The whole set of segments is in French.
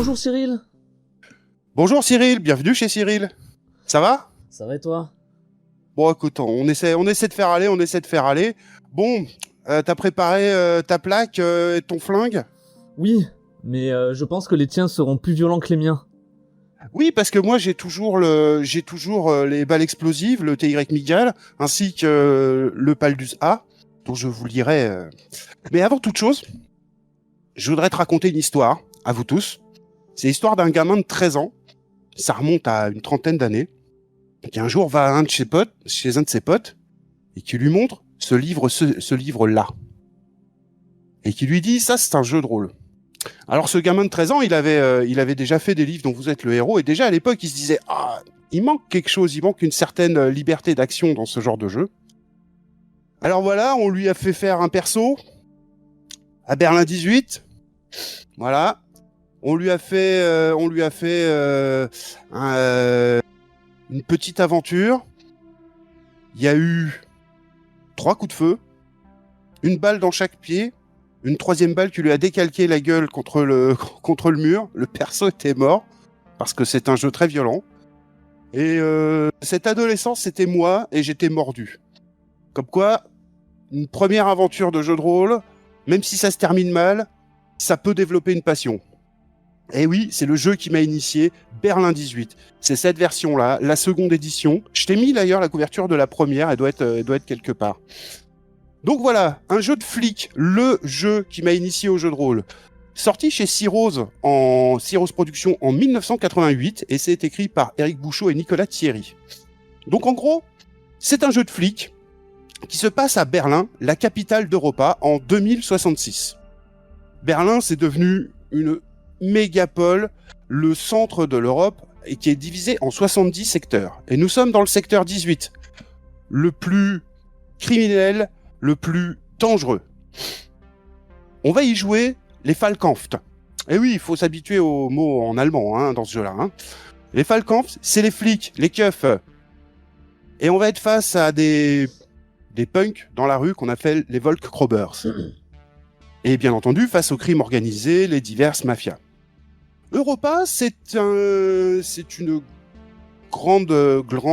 Bonjour Cyril. Bonjour Cyril, bienvenue chez Cyril. Ça va? Ça va et toi? Bon, écoute, on essaie de faire aller. Bon, t'as préparé ta plaque et ton flingue? Oui, mais je pense que les tiens seront plus violents que les miens. Oui, parce que moi j'ai toujours les balles explosives, le TY Miguel, ainsi que le Paldus A, dont je vous lirai. Mais avant toute chose, je voudrais te raconter une histoire, à vous tous. C'est l'histoire d'un gamin de 13 ans. Ça remonte à une trentaine d'années. Qui un jour va chez un de ses potes, et qui lui montre ce livre-là. Et qui lui dit, ça c'est un jeu de rôle. Alors ce gamin de 13 ans, il avait déjà fait des livres dont vous êtes le héros, et déjà à l'époque il se disait, il manque quelque chose, il manque une certaine liberté d'action dans ce genre de jeu. Alors voilà, on lui a fait faire un perso, à Berlin 18, voilà. On lui a fait une petite aventure. Il y a eu 3 coups de feu, une balle dans chaque pied, une troisième balle qui lui a décalqué la gueule contre le mur. Le perso était mort, parce que c'est un jeu très violent. Et cette adolescence, c'était moi, et j'étais mordu. Comme quoi, une première aventure de jeu de rôle, même si ça se termine mal, ça peut développer une passion. Et oui, c'est le jeu qui m'a initié, Berlin 18. C'est cette version-là, la seconde édition. Je t'ai mis d'ailleurs la couverture de la première, elle doit être quelque part. Donc voilà, un jeu de flic, le jeu qui m'a initié au jeu de rôle. Sorti chez Cyrose Productions en 1988, et c'est écrit par Éric Bouchot et Nicolas Thierry. Donc en gros, c'est un jeu de flic qui se passe à Berlin, la capitale d'Europa, en 2066. Berlin, c'est devenu une mégapole, le centre de l'Europe, et qui est divisé en 70 secteurs. Et nous sommes dans le secteur 18, le plus criminel, le plus dangereux. On va y jouer les Fallkampf. Et oui, il faut s'habituer aux mots en allemand dans ce jeu-là. Les Fallkampf, c'est les flics, les keufs. Et on va être face à des punks dans la rue qu'on appelle les Volkskrobers. Et bien entendu, face au crime organisé, les diverses mafias. Europa, c'est une grande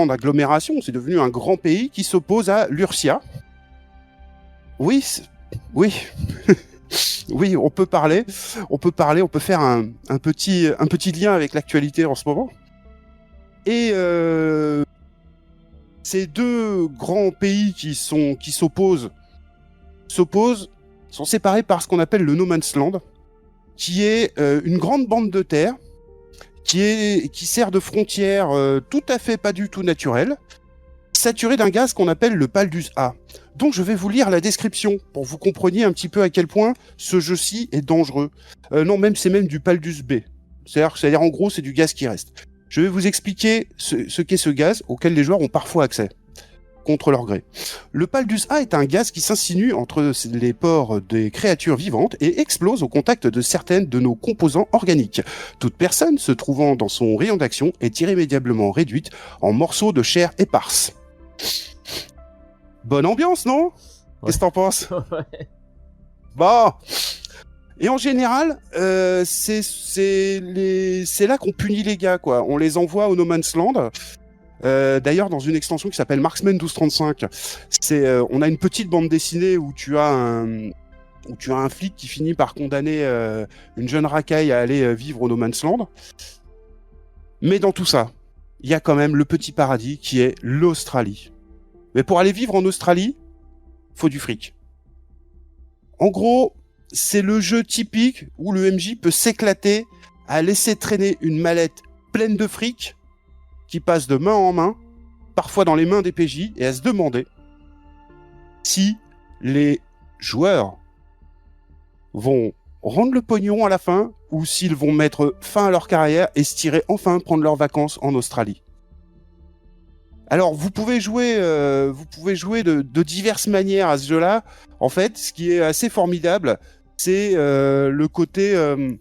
agglomération. C'est devenu un grand pays qui s'oppose à l'Ursia. Oui, oui, on peut faire un petit lien avec l'actualité en ce moment. Et ces deux grands pays qui s'opposent sont séparés par ce qu'on appelle le No Man's Land, qui est une grande bande de terre qui sert de frontière tout à fait pas du tout naturelle, saturée d'un gaz qu'on appelle le Paldus A, dont je vais vous lire la description pour que vous compreniez un petit peu à quel point ce jeu-ci est dangereux. C'est même du Paldus B. C'est-à-dire en gros, c'est du gaz qui reste. Je vais vous expliquer ce qu'est ce gaz auquel les joueurs ont parfois accès, contre leur gré. Le Paldus A est un gaz qui s'insinue entre les pores des créatures vivantes et explose au contact de certaines de nos composants organiques. Toute personne se trouvant dans son rayon d'action est irrémédiablement réduite en morceaux de chair éparse. Bonne ambiance, non? Ouais. Qu'est-ce que t'en penses? Ouais. Bon. Et en général, c'est là qu'on punit les gars, quoi. On les envoie au No Man's Land. D'ailleurs, dans une extension qui s'appelle Marksman 1235, on a une petite bande dessinée où tu as un flic qui finit par condamner une jeune racaille à aller vivre au No Man's Land. Mais dans tout ça, il y a quand même le petit paradis qui est l'Australie. Mais pour aller vivre en Australie, faut du fric. En gros, c'est le jeu typique où le MJ peut s'éclater à laisser traîner une mallette pleine de fric qui passe de main en main, parfois dans les mains des PJ, et à se demander si les joueurs vont rendre le pognon à la fin ou s'ils vont mettre fin à leur carrière et se tirer enfin prendre leurs vacances en Australie. Alors, vous pouvez jouer de diverses manières à ce jeu-là. En fait, ce qui est assez formidable, c'est le côté... Il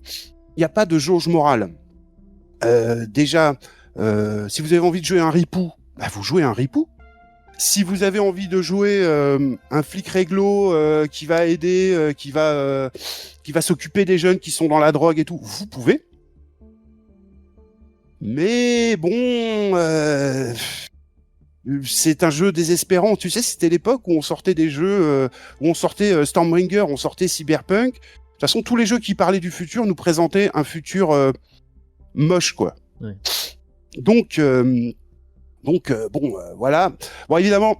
n'y a pas de jauge morale. Déjà, si vous avez envie de jouer un ripou, vous jouez un ripou. Si vous avez envie de jouer un flic réglo qui va aider, qui va s'occuper des jeunes qui sont dans la drogue et tout, vous pouvez. Mais bon, c'est un jeu désespérant. Tu sais, c'était l'époque où on sortait des jeux, où on sortait Stormbringer, on sortait Cyberpunk. De toute façon, tous les jeux qui parlaient du futur nous présentaient un futur moche, quoi. Ouais. Donc, voilà. Bon, évidemment,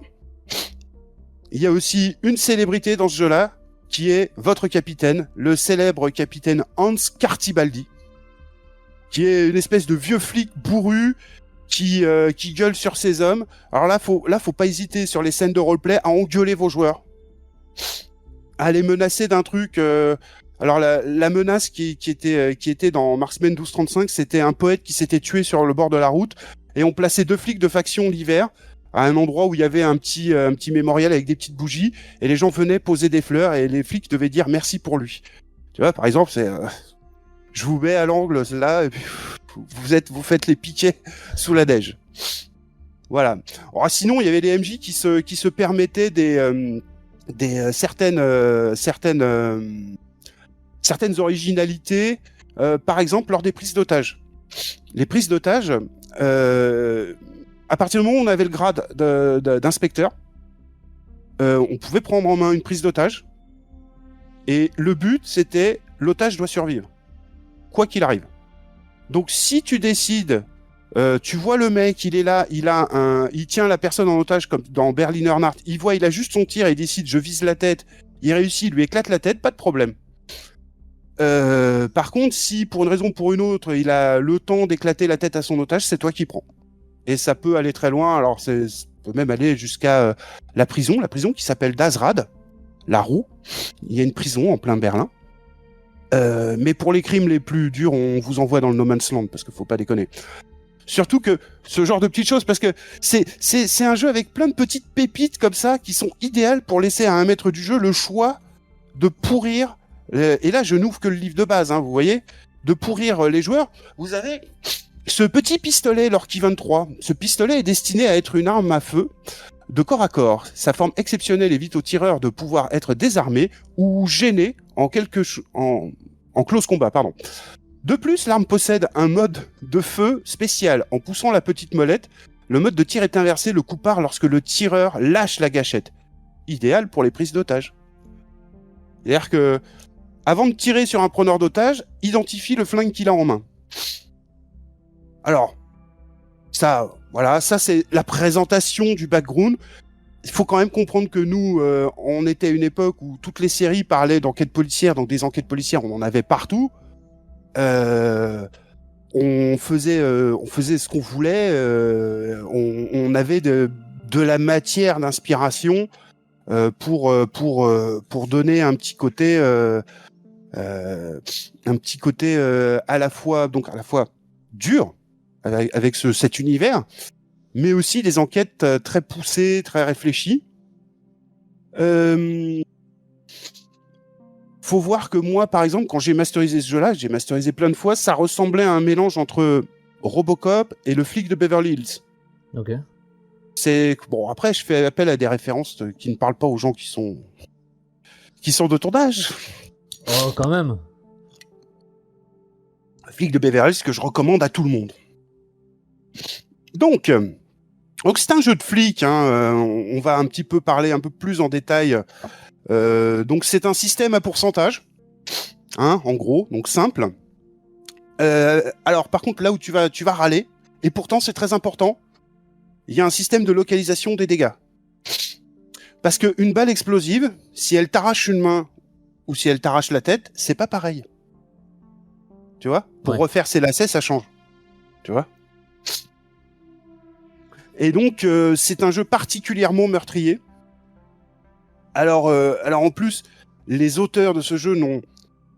il y a aussi une célébrité dans ce jeu-là, qui est votre capitaine, le célèbre capitaine Hans Cartibaldi, qui est une espèce de vieux flic bourru qui gueule sur ses hommes. Alors là, faut pas hésiter sur les scènes de roleplay à engueuler vos joueurs, à les menacer d'un truc. Alors la menace qui était dans Marksman 1235, c'était un poète qui s'était tué sur le bord de la route, et on plaçait 2 flics de faction l'hiver à un endroit où il y avait un petit mémorial avec des petites bougies, et les gens venaient poser des fleurs, et les flics devaient dire merci pour lui. Tu vois, par exemple, c'est je vous mets à l'angle là, et puis vous faites les piquets sous la neige. Voilà. Alors, sinon, il y avait les MJ qui se permettaient certaines originalités, par exemple lors des prises d'otages. Les prises d'otages, à partir du moment où on avait le grade d'inspecteur, on pouvait prendre en main une prise d'otage, et le but c'était l'otage doit survivre, quoi qu'il arrive. Donc si tu décides, tu vois le mec, il est là, il tient la personne en otage comme dans Berliner Nacht, il a juste son tir et il décide je vise la tête, il réussit, il lui éclate la tête, pas de problème. Par contre, si pour une raison ou pour une autre, il a le temps d'éclater la tête à son otage, c'est toi qui prends. Et ça peut aller très loin, alors ça peut même aller jusqu'à la prison qui s'appelle Dazrad, la Roue. Il y a une prison en plein Berlin. Mais pour les crimes les plus durs, on vous envoie dans le No Man's Land, parce qu'il faut pas déconner. Surtout que ce genre de petites choses, parce que c'est un jeu avec plein de petites pépites comme ça, qui sont idéales pour laisser à un maître du jeu le choix de pourrir, et là je n'ouvre que le livre de base, hein, vous voyez, de pourrir les joueurs. Vous avez ce petit pistolet Lorky 23. Ce pistolet est destiné à être une arme à feu de corps à corps. Sa forme exceptionnelle évite aux tireurs de pouvoir être désarmés ou gênés en close combat, pardon. De plus, l'arme possède un mode de feu spécial. En poussant la petite molette, le mode de tir est inversé, le coup part lorsque le tireur lâche la gâchette. Idéal pour les prises d'otages. C'est-à-dire que, avant de tirer sur un preneur d'otages, identifie le flingue qu'il a en main. Alors, ça c'est la présentation du background. Il faut quand même comprendre que nous, on était à une époque où toutes les séries parlaient d'enquêtes policières, donc des enquêtes policières, on en avait partout. On faisait ce qu'on voulait. On avait de la matière d'inspiration pour donner un petit côté, à la fois dur avec cet univers, mais aussi des enquêtes très poussées, très réfléchies. Faut voir que moi, par exemple, quand j'ai masterisé ce jeu-là, j'ai masterisé plein de fois, ça ressemblait à un mélange entre Robocop et le flic de Beverly Hills. Ok. Bon, après, je fais appel à des références qui ne parlent pas aux gens qui sont de ton âge. Oh, quand même. Le flic de Beverly Hills que je recommande à tout le monde. Donc c'est un jeu de flic, hein, on va un petit peu parler un peu plus en détail. Donc c'est un système à pourcentage, hein, en gros, donc simple. Alors par contre là où tu vas râler, et pourtant c'est très important, il y a un système de localisation des dégâts. Parce que une balle explosive, si elle t'arrache une main ou si elle t'arrache la tête, c'est pas pareil. Tu vois ? Pour refaire ses lacets, ça change. Tu vois ? Et donc c'est un jeu particulièrement meurtrier. Alors en plus, les auteurs de ce jeu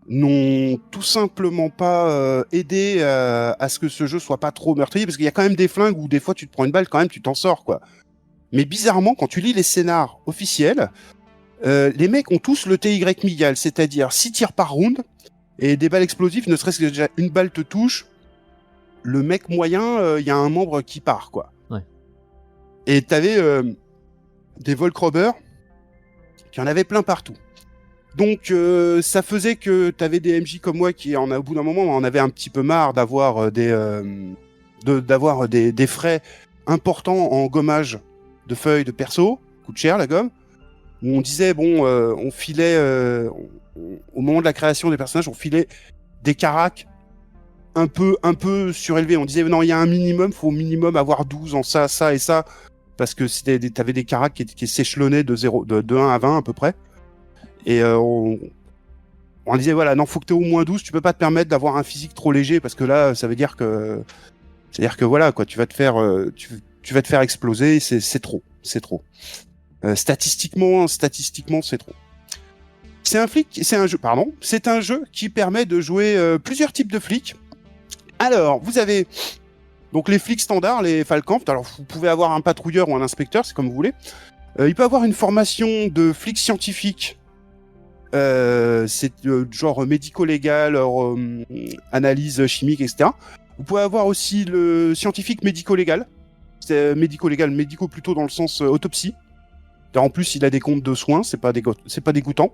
n'ont tout simplement pas aidé à ce que ce jeu soit pas trop meurtrier, parce qu'il y a quand même des flingues où des fois tu te prends une balle, quand même tu t'en sors, quoi. Mais bizarrement, quand tu lis les scénars officiels, les mecs ont tous le TY Miguel, c'est-à-dire 6 tirs par round, et des balles explosives, ne serait-ce que déjà une balle te touche, le mec moyen, y a un membre qui part, quoi. Ouais. Et t'avais des Volkrober qui en avaient plein partout. Donc ça faisait que t'avais des MJ comme moi qui, au bout d'un moment, on avait un petit peu marre d'avoir des d'avoir des frais importants en gommage de feuilles de perso, coûte cher la gomme, où on disait, on filait, au moment de la création des personnages, on filait des caracs un peu surélevés. On disait, non, il y a un minimum, faut au minimum avoir 12 en ça, ça et ça, parce que t'avais des caracs qui s'échelonnaient de 1 à 20 à peu près. Et on disait, voilà, non, faut que t'aies au moins 12, tu peux pas te permettre d'avoir un physique trop léger, parce que là, ça veut dire que voilà, quoi, tu vas te faire exploser, c'est trop. Statistiquement, c'est trop. C'est un jeu qui permet de jouer plusieurs types de flics. Alors, vous avez donc les flics standards, les Falkenhaft. Alors, vous pouvez avoir un patrouilleur ou un inspecteur, c'est comme vous voulez. Il peut avoir une formation de flic scientifique. C'est genre médico-légal, analyse chimique, etc. Vous pouvez avoir aussi le scientifique médico-légal. C'est médico-légal, médico plutôt dans le sens autopsie. En plus, il a des comptes de soins, c'est pas dégoûtant.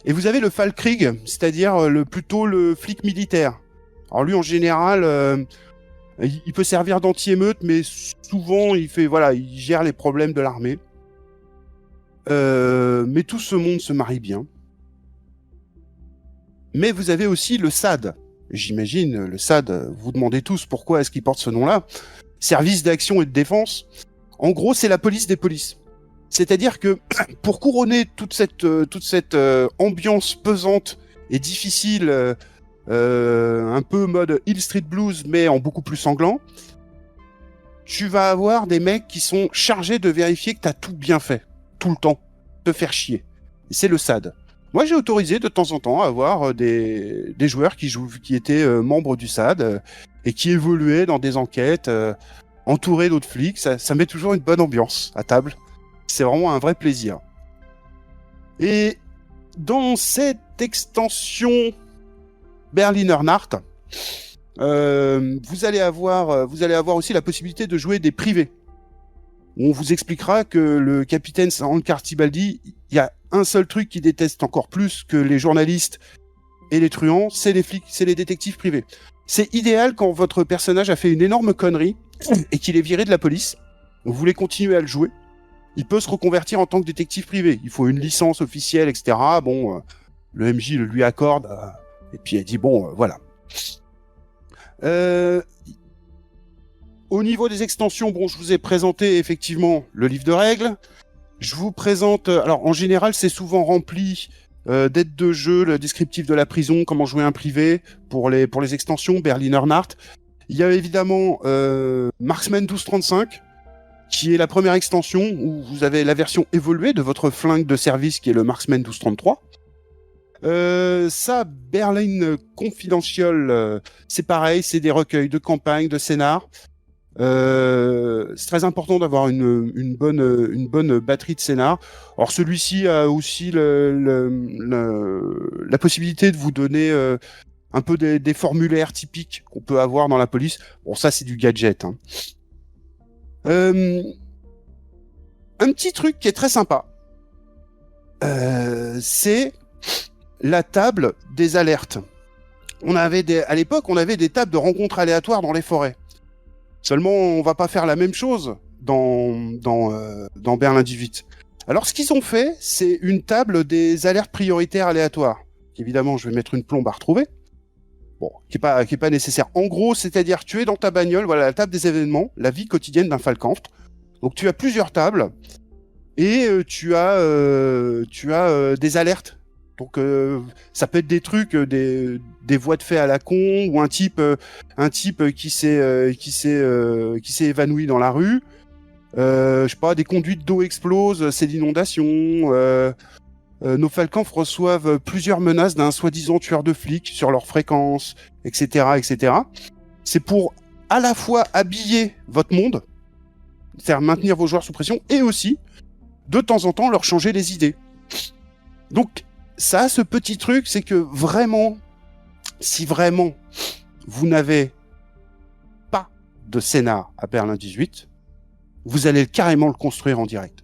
Et vous avez le Falkrieg, c'est-à-dire plutôt le flic militaire. Alors lui, en général, il peut servir d'anti-émeute, mais souvent, il gère les problèmes de l'armée. Mais tout ce monde se marie bien. Mais vous avez aussi le SAD. J'imagine, le SAD, vous vous demandez tous pourquoi est-ce qu'il porte ce nom-là. Service d'action et de défense. En gros, c'est la police des polices. C'est-à-dire que pour couronner toute cette ambiance pesante et difficile, un peu mode Hill Street Blues, mais en beaucoup plus sanglant, tu vas avoir des mecs qui sont chargés de vérifier que tu as tout bien fait, tout le temps, te faire chier. Et c'est le SAD. Moi, j'ai autorisé de temps en temps à avoir des joueurs qui étaient membres du SAD et qui évoluaient dans des enquêtes, entourés d'autres flics. Ça met toujours une bonne ambiance à table. C'est vraiment un vrai plaisir. Et dans cette extension Berliner Nacht, vous allez avoir aussi la possibilité de jouer des privés. On vous expliquera que le capitaine Sankar Tibaldi, il y a un seul truc qu'il déteste encore plus que les journalistes et les truands, c'est les flics, c'est les détectives privés. C'est idéal quand votre personnage a fait une énorme connerie et qu'il est viré de la police. Vous voulez continuer à le jouer. Il peut se reconvertir en tant que détective privé. Il faut une licence officielle, etc. Le MJ le lui accorde. Et puis elle dit, voilà. Au niveau des extensions, je vous ai présenté effectivement le livre de règles. Je vous présente... alors, en général, c'est souvent rempli d'aides de jeu, le descriptif de la prison, comment jouer un privé pour les extensions, Berliner Nacht. Il y a évidemment Marksman 1235, qui est la première extension où vous avez la version évoluée de votre flingue de service qui est le Marksman 1233. Berlin Confidential, c'est pareil, c'est des recueils de campagne, de scénar. C'est très important d'avoir une bonne batterie de scénar. Alors celui-ci a aussi la possibilité de vous donner un peu des formulaires typiques qu'on peut avoir dans la police. Ça c'est du gadget, hein. Un petit truc qui est très sympa, c'est la table des alertes. À l'époque, on avait des tables de rencontres aléatoires dans les forêts. Seulement, on va pas faire la même chose dans Berlin 18. Alors, ce qu'ils ont fait, c'est une table des alertes prioritaires aléatoires. Évidemment, je vais mettre une plombe à retrouver. Qui est pas nécessaire. En gros, c'est-à-dire, tu es dans ta bagnole, voilà, la table des événements, la vie quotidienne d'un Falkenhaft. Donc, tu as plusieurs tables et tu as des alertes. Donc, ça peut être des trucs, des voies de fait à la con, ou un type qui s'est évanoui dans la rue. Je sais pas, des conduites d'eau explosent, c'est l'inondation. Nos Falkenhaft reçoivent plusieurs menaces d'un soi-disant tueur de flics sur leur fréquence, etc., etc. C'est pour à la fois habiller votre monde, c'est-à-dire maintenir vos joueurs sous pression, et aussi, de temps en temps, leur changer les idées. Donc, ça a ce petit truc, c'est que vraiment, si vraiment vous n'avez pas de scénar à Berlin 18, vous allez carrément le construire en direct.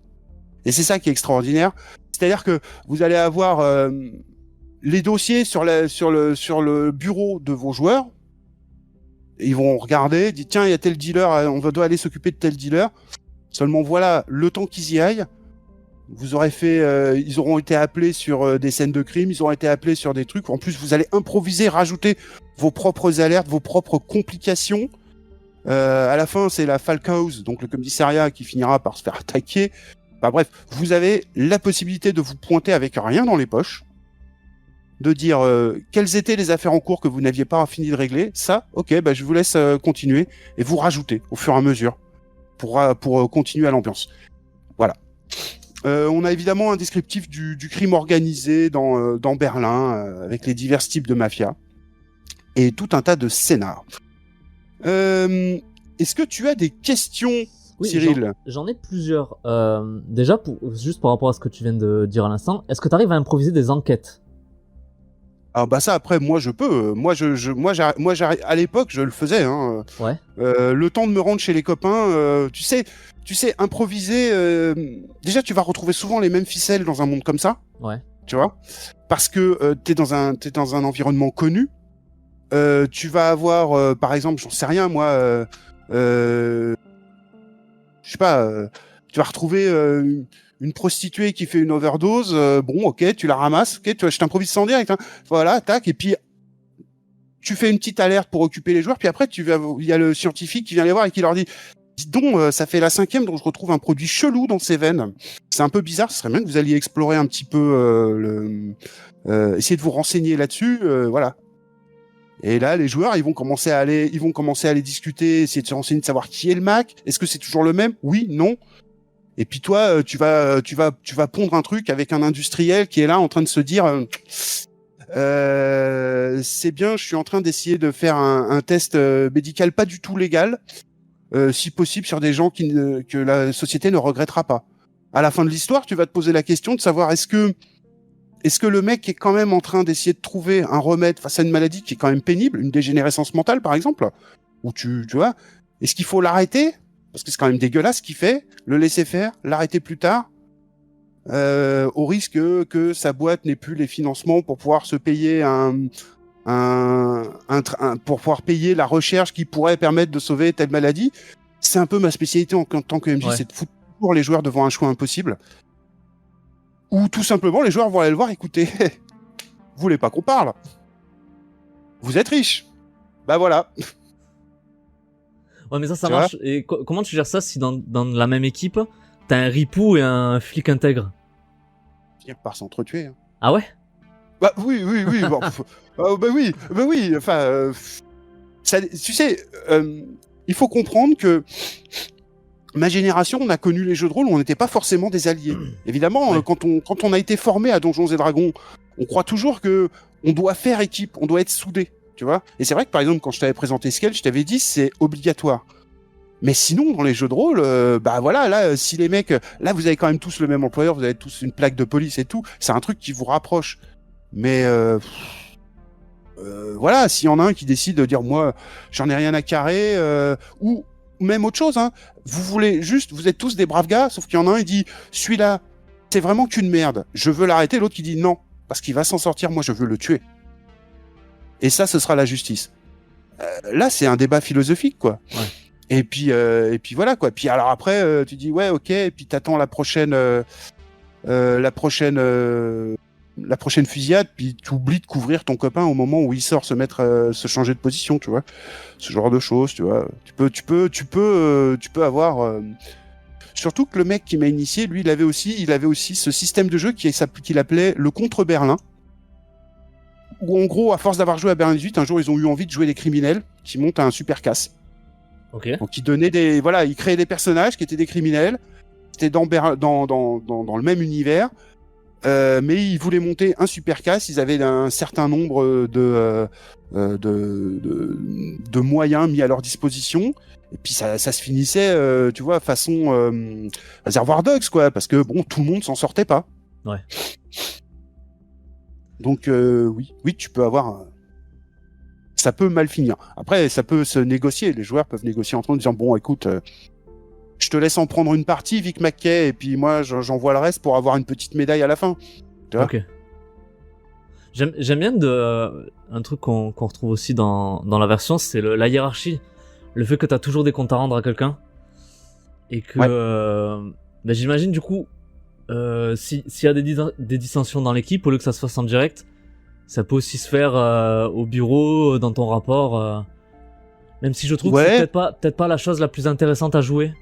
Et c'est ça qui est extraordinaire. C'est-à-dire que vous allez avoir les dossiers sur le bureau de vos joueurs, Ils vont regarder, dire tiens, il y a tel dealer, doit aller s'occuper de tel dealer. Seulement voilà, le temps qu'ils y aillent, vous aurez fait, ils auront été appelés sur des scènes de crime, ils auront été appelés sur des trucs. En plus, vous allez improviser, rajouter vos propres alertes, vos propres complications. À la fin, c'est la Falkhouse, donc le commissariat, qui finira par se faire attaquer. Enfin bref, vous avez la possibilité de vous pointer avec rien dans les poches, de dire quelles étaient les affaires en cours que vous n'aviez pas fini de régler. Ça, ok, bah je vous laisse continuer et vous rajouter au fur et à mesure pour continuer à l'ambiance. Voilà. On a évidemment un descriptif du crime organisé dans Berlin, avec les divers types de mafia et tout un tas de scénars. Est-ce que tu as des questions, Oui, Cyril? j'en ai plusieurs. Déjà, juste par rapport à ce que tu viens de dire à l'instant, est-ce que tu arrives à improviser des enquêtes? Ah bah ça après moi je peux moi à l'époque je le faisais hein. Ouais. Le temps de me rendre chez les copains tu sais improviser déjà tu vas retrouver souvent les mêmes ficelles dans un monde comme ça. Ouais. Tu vois, parce que t'es dans un environnement connu. Tu vas avoir par exemple, j'en sais rien moi, je sais pas, tu vas retrouver une prostituée qui fait une overdose, bon, ok, tu la ramasses, ok, je t'improvise ça en direct, hein. Voilà, tac, et puis tu fais une petite alerte pour occuper les joueurs, puis après il y a le scientifique qui vient les voir et qui leur dit, dis donc, ça fait la 5e dont je retrouve un produit chelou dans ses veines. C'est un peu bizarre, ce serait bien que vous alliez explorer un petit peu essayer de vous renseigner là-dessus, voilà. Et là, les joueurs, ils vont commencer à aller discuter, essayer de se renseigner, de savoir qui est le Mac. Est-ce que c'est toujours le même? Oui, non. Et puis toi, tu vas pondre un truc avec un industriel qui est là en train de se dire, c'est bien, je suis en train d'essayer de faire un test médical pas du tout légal, si possible sur des gens que la société ne regrettera pas. À la fin de l'histoire, tu vas te poser la question de savoir est-ce que le mec est quand même en train d'essayer de trouver un remède face à une maladie qui est quand même pénible, une dégénérescence mentale par exemple, ou tu vois, est-ce qu'il faut l'arrêter? Parce que c'est quand même dégueulasse ce qu'il fait, le laisser faire, l'arrêter plus tard, au risque que sa boîte n'ait plus les financements pour pouvoir se payer pour pouvoir payer la recherche qui pourrait permettre de sauver telle maladie. C'est un peu ma spécialité en tant que MJ, ouais. C'est de foutre toujours les joueurs devant un choix impossible. Ou tout simplement, les joueurs vont aller le voir, écoutez, vous voulez pas qu'on parle? Vous êtes riche. Bah voilà. Ouais, mais ça marche. Et comment tu gères ça si dans la même équipe, t'as un ripou et un flic intègre? Finir par s'entretuer. Hein. Ah ouais? Bah oui. Bon, bah oui. Enfin, tu sais, il faut comprendre que ma génération, on a connu les jeux de rôle où on n'était pas forcément des alliés. Évidemment, ouais. Quand on a été formé à Donjons et Dragons, on croit toujours que on doit faire équipe, on doit être soudés. Tu vois. Et c'est vrai que par exemple, quand je t'avais présenté Scale, je t'avais dit c'est obligatoire. Mais sinon, dans les jeux de rôle, bah voilà, là, si les mecs, là, vous avez quand même tous le même employeur, vous avez tous une plaque de police et tout, c'est un truc qui vous rapproche. Mais voilà, s'il y en a un qui décide de dire moi, j'en ai rien à carrer, ou même autre chose, hein, vous êtes tous des braves gars, sauf qu'il y en a un, il dit celui-là, c'est vraiment qu'une merde, je veux l'arrêter, l'autre qui dit non, parce qu'il va s'en sortir, moi je veux le tuer. Et ça, ce sera la justice. Là, c'est un débat philosophique, quoi. Ouais. Et puis voilà, quoi. Puis alors après, tu dis ouais, ok. Et puis t'attends la prochaine fusillade. Puis tu oublies de couvrir ton copain au moment où il sort se changer de position, tu vois. Ce genre de choses, tu vois. Tu peux avoir. Surtout que le mec qui m'a initié, lui, il avait aussi ce système de jeu qu'il appelait le contre Berlin. Où en gros, à force d'avoir joué à Berlin 18, un jour ils ont eu envie de jouer des criminels qui montent à un super casse. Okay. Donc ils ils créaient des personnages qui étates des criminels, c'était dans le même univers, mais ils voulaient monter un super casse. Ils avaient un certain nombre de moyens mis à leur disposition. Et puis ça se finissait, tu vois, façon Reservoir Dogs, quoi, parce que bon, tout le monde s'en sortait pas. Ouais. Donc oui, tu peux avoir. Ça peut mal finir. Après, ça peut se négocier. Les joueurs peuvent négocier entre eux en disant bon, écoute, je te laisse en prendre une partie, Vic Mackay, et puis moi, j'envoie le reste pour avoir une petite médaille à la fin. Tu vois. Ok. J'aime bien un truc qu'on retrouve aussi dans la version, c'est la hiérarchie. Le fait que t'as toujours des comptes à rendre à quelqu'un. Et que bah, j'imagine du coup, s'il y a des dissensions dans l'équipe, au lieu que ça se fasse en direct, ça peut aussi se faire au bureau, dans ton rapport. Même si je trouve que c'est peut-être pas la chose la plus intéressante à jouer.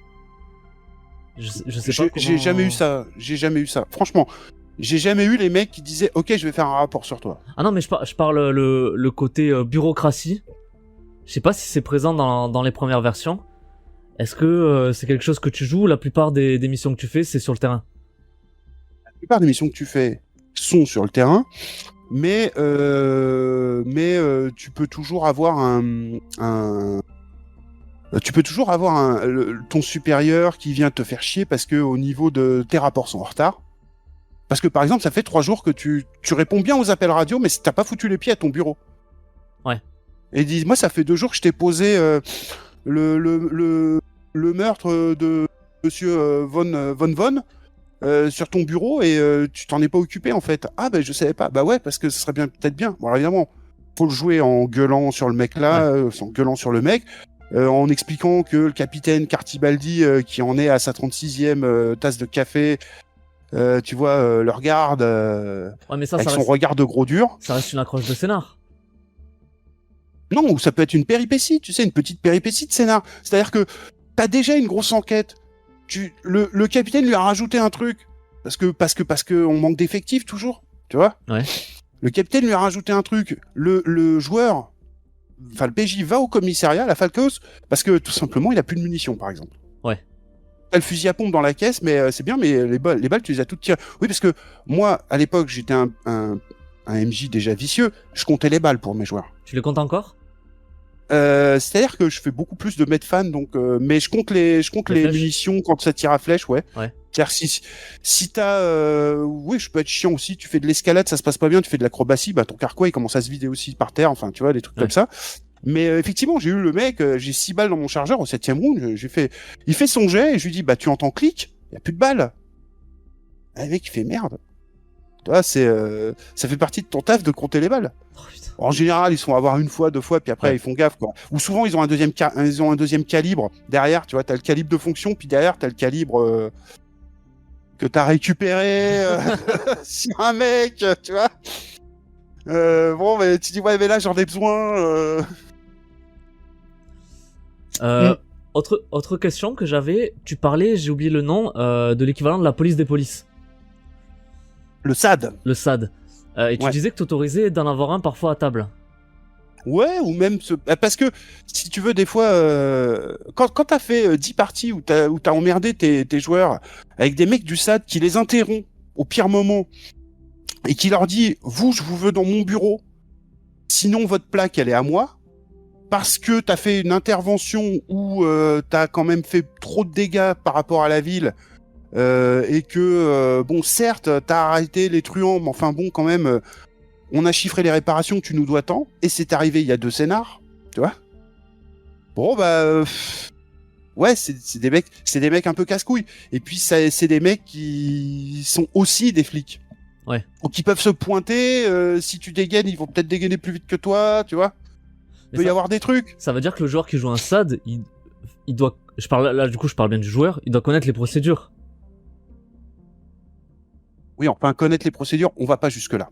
Je sais pas comment... J'ai jamais eu ça. J'ai jamais eu ça. Franchement, j'ai jamais eu les mecs qui disaient « Ok, je vais faire un rapport sur toi. » Ah non, mais je parle le côté bureaucratie. Je sais pas si c'est présent dans les premières versions. Est-ce que c'est quelque chose que tu joues ou la plupart des missions que tu fais, c'est sur le terrain? La plupart des missions que tu fais sont sur le terrain, mais tu peux toujours avoir ton supérieur qui vient te faire chier parce que au niveau de tes rapports sont en retard. Parce que par exemple, ça fait 3 jours que tu réponds bien aux appels radio, mais t'as pas foutu les pieds à ton bureau. Ouais. Et dis, moi, ça fait 2 jours que je t'ai posé le meurtre de Monsieur Von sur ton bureau et tu t'en es pas occupé en fait. Ah ben je savais pas. Bah ouais, parce que ce serait peut-être bien. Bon alors, évidemment, faut le jouer en gueulant sur le mec là, en gueulant sur le mec. En expliquant que le capitaine Cartibaldi, qui en est à sa 36e tasse de café, tu vois, le regarde mais ça avec son reste... regard de gros dur. Ça reste une accroche de scénar. Non, ou ça peut être une péripétie, tu sais, une petite péripétie de scénar. C'est-à-dire que t'as déjà une grosse enquête. Le capitaine lui a rajouté un truc parce que on manque d'effectifs toujours, tu vois. Ouais. Le capitaine lui a rajouté un truc. Le joueur, enfin le PJ va au commissariat, à la Falcos, parce que tout simplement il a plus de munitions, par exemple. Ouais. T'as le fusil à pompe dans la caisse, mais c'est bien, mais les balles tu les as toutes tirées. Oui, parce que moi à l'époque j'étais un MJ déjà vicieux, je comptais les balles pour mes joueurs. Tu les comptes encore? C'est-à-dire que je fais beaucoup plus de mètres fan, donc mais je compte les munitions quand ça tire à flèche, ouais. C'est-à-dire si t'as oui, je peux être chiant aussi, tu fais de l'escalade, ça se passe pas bien, tu fais de l'acrobatie, bah ton carquois il commence à se vider aussi par terre, enfin tu vois, des trucs comme ça. Mais effectivement, j'ai eu le mec, j'ai 6 balles dans mon chargeur au 7e round, il fait son jet et je lui dis bah tu entends clic, y a plus de balles. Et le mec il fait merde. Tu vois, ça fait partie de ton taf de compter les balles. En général, ils se font avoir 1 fois, 2 fois, puis après ils font gaffe, quoi. Ou souvent ils ont un deuxième calibre derrière, tu vois, t'as le calibre de fonction, puis derrière t'as le calibre que t'as récupéré sur un mec, tu vois. Bon, mais tu dis ouais, mais là j'en ai besoin. Autre question que j'avais, tu parlais, j'ai oublié le nom, de l'équivalent de la police des polices. Le SAD. Le SAD. Et tu disais que t'autorisais d'en avoir un parfois à table. Ouais, ou même parce que si tu veux, des fois, quand t'as fait 10 parties où t'as emmerdé tes joueurs avec des mecs du SAD qui les interrompt au pire moment et qui leur dit vous, je vous veux dans mon bureau, sinon votre plaque elle est à moi, parce que t'as fait une intervention où t'as quand même fait trop de dégâts par rapport à la ville. Et que bon, certes t'as arrêté les truands, mais enfin bon, quand même on a chiffré les réparations que tu nous dois tant, et c'est arrivé il y a 2 scénars, tu vois. Bon bah ouais, c'est des mecs un peu casse-couilles, et puis c'est des mecs qui sont aussi des flics, ou qui peuvent se pointer, si tu dégaines ils vont peut-être dégainer plus vite que toi, tu vois. Il peut y avoir des trucs. Ça veut dire que le joueur qui joue un SAD, il doit, je parle bien du joueur, il doit connaître les procédures. Oui, enfin, connaître les procédures, on va pas jusque-là.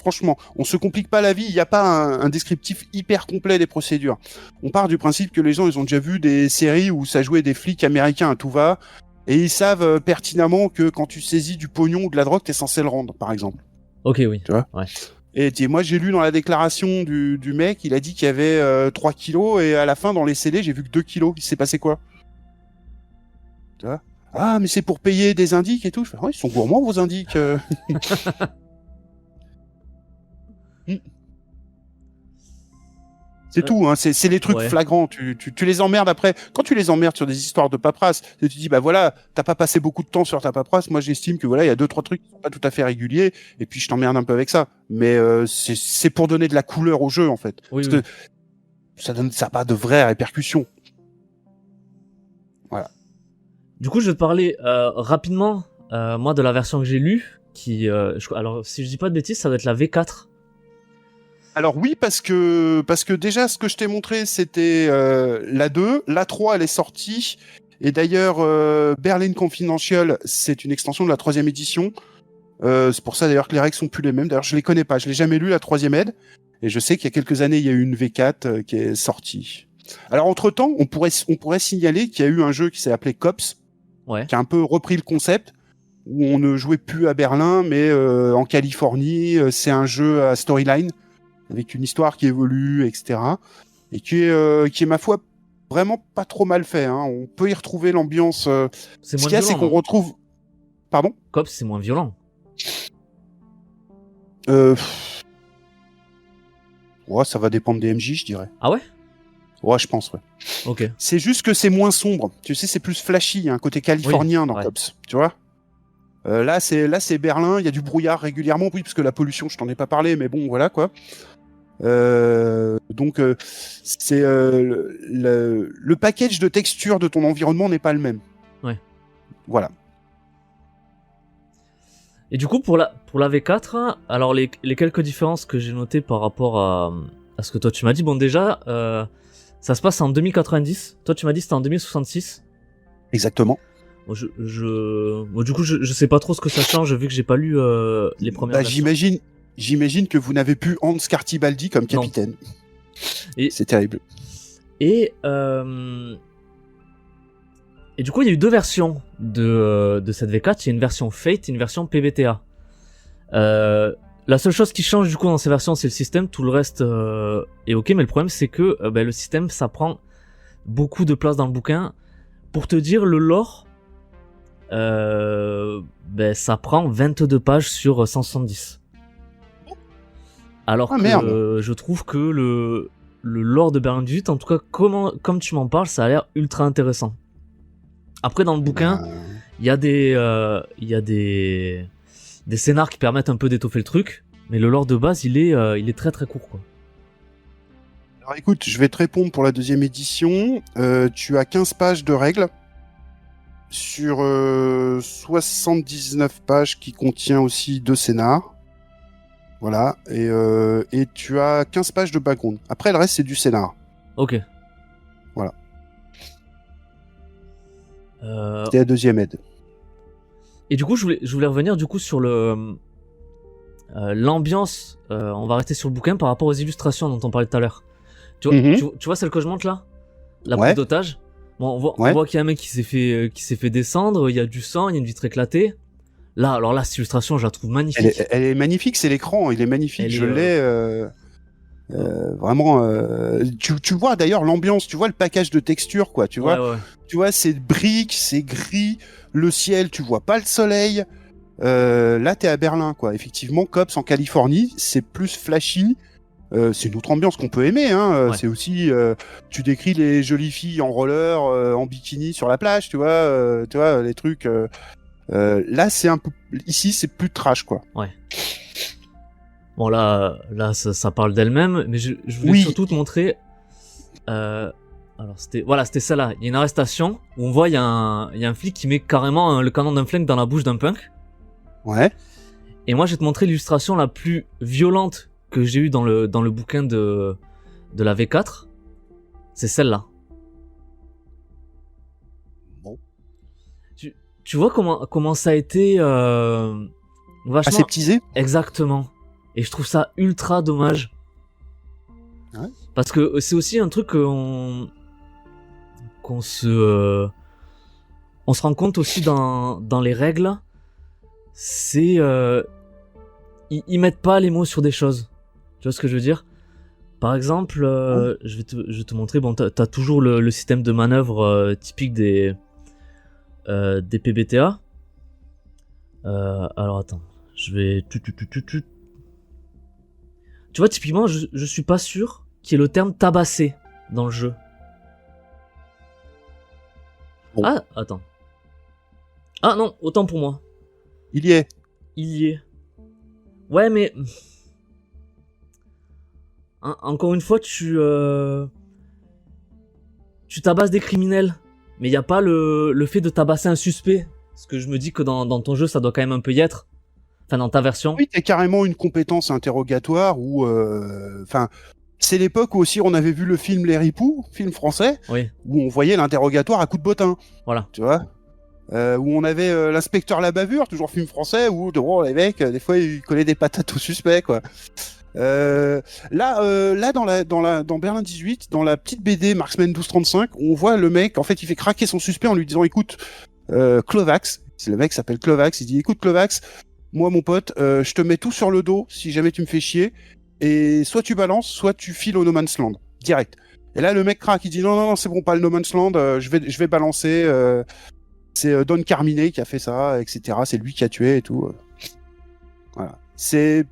Franchement, on se complique pas la vie, il n'y a pas un descriptif hyper complet des procédures. On part du principe que les gens, ils ont déjà vu des séries où ça jouait des flics américains à tout va, et ils savent pertinemment que quand tu saisis du pognon ou de la drogue, t'es censé le rendre, par exemple. Ok, oui. Tu vois ? Ouais. Et moi, j'ai lu dans la déclaration du mec, il a dit qu'il y avait 3 kilos, et à la fin, dans les CD, j'ai vu que 2 kilos. Il s'est passé quoi ? Tu vois ? Ah, mais c'est pour payer des indiques et tout. Je fais, ouais, ils sont gourmands, vos indiques. C'est tout, hein. C'est les trucs flagrants. Tu les emmerdes après. Quand tu les emmerdes sur des histoires de paperasse, tu dis, bah voilà, t'as pas passé beaucoup de temps sur ta paperasse. Moi, j'estime que voilà, il y a 2-3 trucs qui sont pas tout à fait réguliers. Et puis, je t'emmerde un peu avec ça. Mais c'est pour donner de la couleur au jeu, en fait. Parce que ça n'a pas de vraies répercussions. Voilà. Du coup, je vais te parler rapidement, moi, de la version que j'ai lue, qui, alors, si je dis pas de bêtises, ça doit être la V4. Alors oui, parce que déjà, ce que je t'ai montré, c'était la 2. La 3, elle est sortie. Et d'ailleurs, Berlin Confidential, c'est une extension de la 3e édition. C'est pour ça d'ailleurs que les règles sont plus les mêmes. D'ailleurs, je les connais pas. Je l'ai jamais lu, la 3e aide. Et je sais qu'il y a quelques années, il y a eu une V4 qui est sortie. Alors, entre-temps, on pourrait signaler qu'il y a eu un jeu qui s'est appelé Cops, Ouais. qui a un peu repris le concept, où on ne jouait plus à Berlin, mais en Californie. C'est un jeu à storyline, avec une histoire qui évolue, etc. Et qui est, ma foi, vraiment pas trop mal fait. Hein. On peut y retrouver l'ambiance. C'est Ce moins qu'il y a, c'est violent, qu'on non? retrouve... Pardon? Cops, c'est moins violent. Ouais, ça va dépendre des MJ, je dirais. Ah ouais? Ouais, je pense, ouais. Ok. C'est juste que c'est moins sombre. Tu sais, c'est plus flashy. Il y a un côté californien dans ouais. Cops, tu vois. Là, c'est Berlin. Il y a du brouillard régulièrement, oui, parce que la pollution, je t'en ai pas parlé, mais bon, voilà, quoi. Donc, c'est le package de texture de ton environnement n'est pas le même. Ouais. Voilà. Et du coup, pour la V4, alors les quelques différences que j'ai notées par rapport à ce que toi tu m'as dit, bon déjà, ça se passe en 2090. Toi tu m'as dit c'était en 2066. Exactement. Bon, bon, du coup, je sais pas trop ce que ça change vu que j'ai pas lu les premières versions. J'imagine que vous n'avez plus Hans Cartibaldi comme capitaine. Et c'est terrible. Et du coup, il y a eu deux versions de cette V4. Il y a une version Fate et une version PBTA. La seule chose qui change du coup dans ces versions, c'est le système. Tout le reste est ok, mais le problème c'est que le système, ça prend beaucoup de place dans le bouquin. Pour te dire, le lore, ça prend 22 pages sur 170. Alors que je trouve que le lore de Berlin 18, en tout cas comme tu m'en parles, ça a l'air ultra intéressant. Après, dans le bouquin, il y a des scénars qui permettent un peu d'étoffer le truc, mais le lore de base, il est très très court, quoi. Alors écoute, je vais te répondre pour la 2e édition. Tu as 15 pages de règles sur 79 pages qui contient aussi 2 scénars. Voilà, et tu as 15 pages de background. Après, le reste, c'est du scénar. Ok. Voilà. C'était la 2e aide. Et du coup, je voulais revenir du coup sur l'ambiance. On va rester sur le bouquin par rapport aux illustrations dont on parlait tout à l'heure. Tu vois celle que je montre là, la prise d'otage. Bon, on voit qu'il y a un mec qui s'est fait descendre. Il y a du sang, il y a une vitre éclattée. Là, alors là, cette illustration, je la trouve magnifique. Elle est magnifique, c'est l'écran, il est magnifique. Je l'ai vraiment. Tu vois d'ailleurs l'ambiance, tu vois le package de textures, quoi. Tu vois, tu vois, c'est briques, c'est gris, le ciel, tu vois pas le soleil. Là, t'es à Berlin, quoi. Effectivement, Cops en Californie, c'est plus flashy. C'est une autre ambiance qu'on peut aimer, hein. C'est aussi, tu décris les jolies filles en roller, en bikini sur la plage, tu vois, les trucs. Là, c'est un peu, ici, c'est plus trash, quoi. Ouais. Bon, là, ça parle d'elle-même, mais je voulais surtout te montrer. Alors, c'était ça là. Il y a une arrestation où on voit il y a un flic qui met carrément le canon d'un flingue dans la bouche d'un punk. Ouais. Et moi, je vais te montrer l'illustration la plus violente que j'ai eue dans le bouquin de la V4. C'est celle-là. Bon. Tu vois comment ça a été vachement aseptisé. Exactement. Et je trouve ça ultra dommage. Ouais. Parce que c'est aussi un truc qu'on se rend compte aussi dans les règles. C'est ils mettent pas les mots sur des choses. Tu vois ce que je veux dire? Par exemple, je vais te montrer. Bon, t'as toujours le système de manœuvre typique des PBTA. Alors attends, je vais tu vois, typiquement, je suis pas sûr qu'il y ait le terme tabasser dans le jeu. Bon. Ah, attends. Ah non, autant pour moi. Il y est. Il y est. Ouais, mais encore une fois, tu tabasses des criminels, mais il y a pas le fait de tabasser un suspect. Parce que je me dis que dans ton jeu, ça doit quand même un peu y être. Enfin, dans ta version. Oui, t'as carrément une compétence interrogatoire où, enfin, c'est l'époque où aussi on avait vu le film Les Ripoux, film français, Oui, où on voyait l'interrogatoire à coups de bottin, voilà. tu vois. Où on avait l'inspecteur La Bavure, toujours film français, où les mecs, des fois, ils collaient des patates aux suspects, quoi. Là, dans Berlin 18, dans la petite BD Marksman 1235, on voit le mec, en fait, il fait craquer son suspect en lui disant, écoute, Clovax, le mec s'appelle Clovax, il dit, écoute Clovax, moi mon pote, je te mets tout sur le dos si jamais tu me fais chier, et soit tu balances, soit tu files au No Man's Land, direct. Et là, le mec craque, il dit, non, c'est bon, pas le No Man's Land, je vais balancer, c'est Don Carmine qui a fait ça, etc. C'est lui qui a tué et tout. Voilà. Il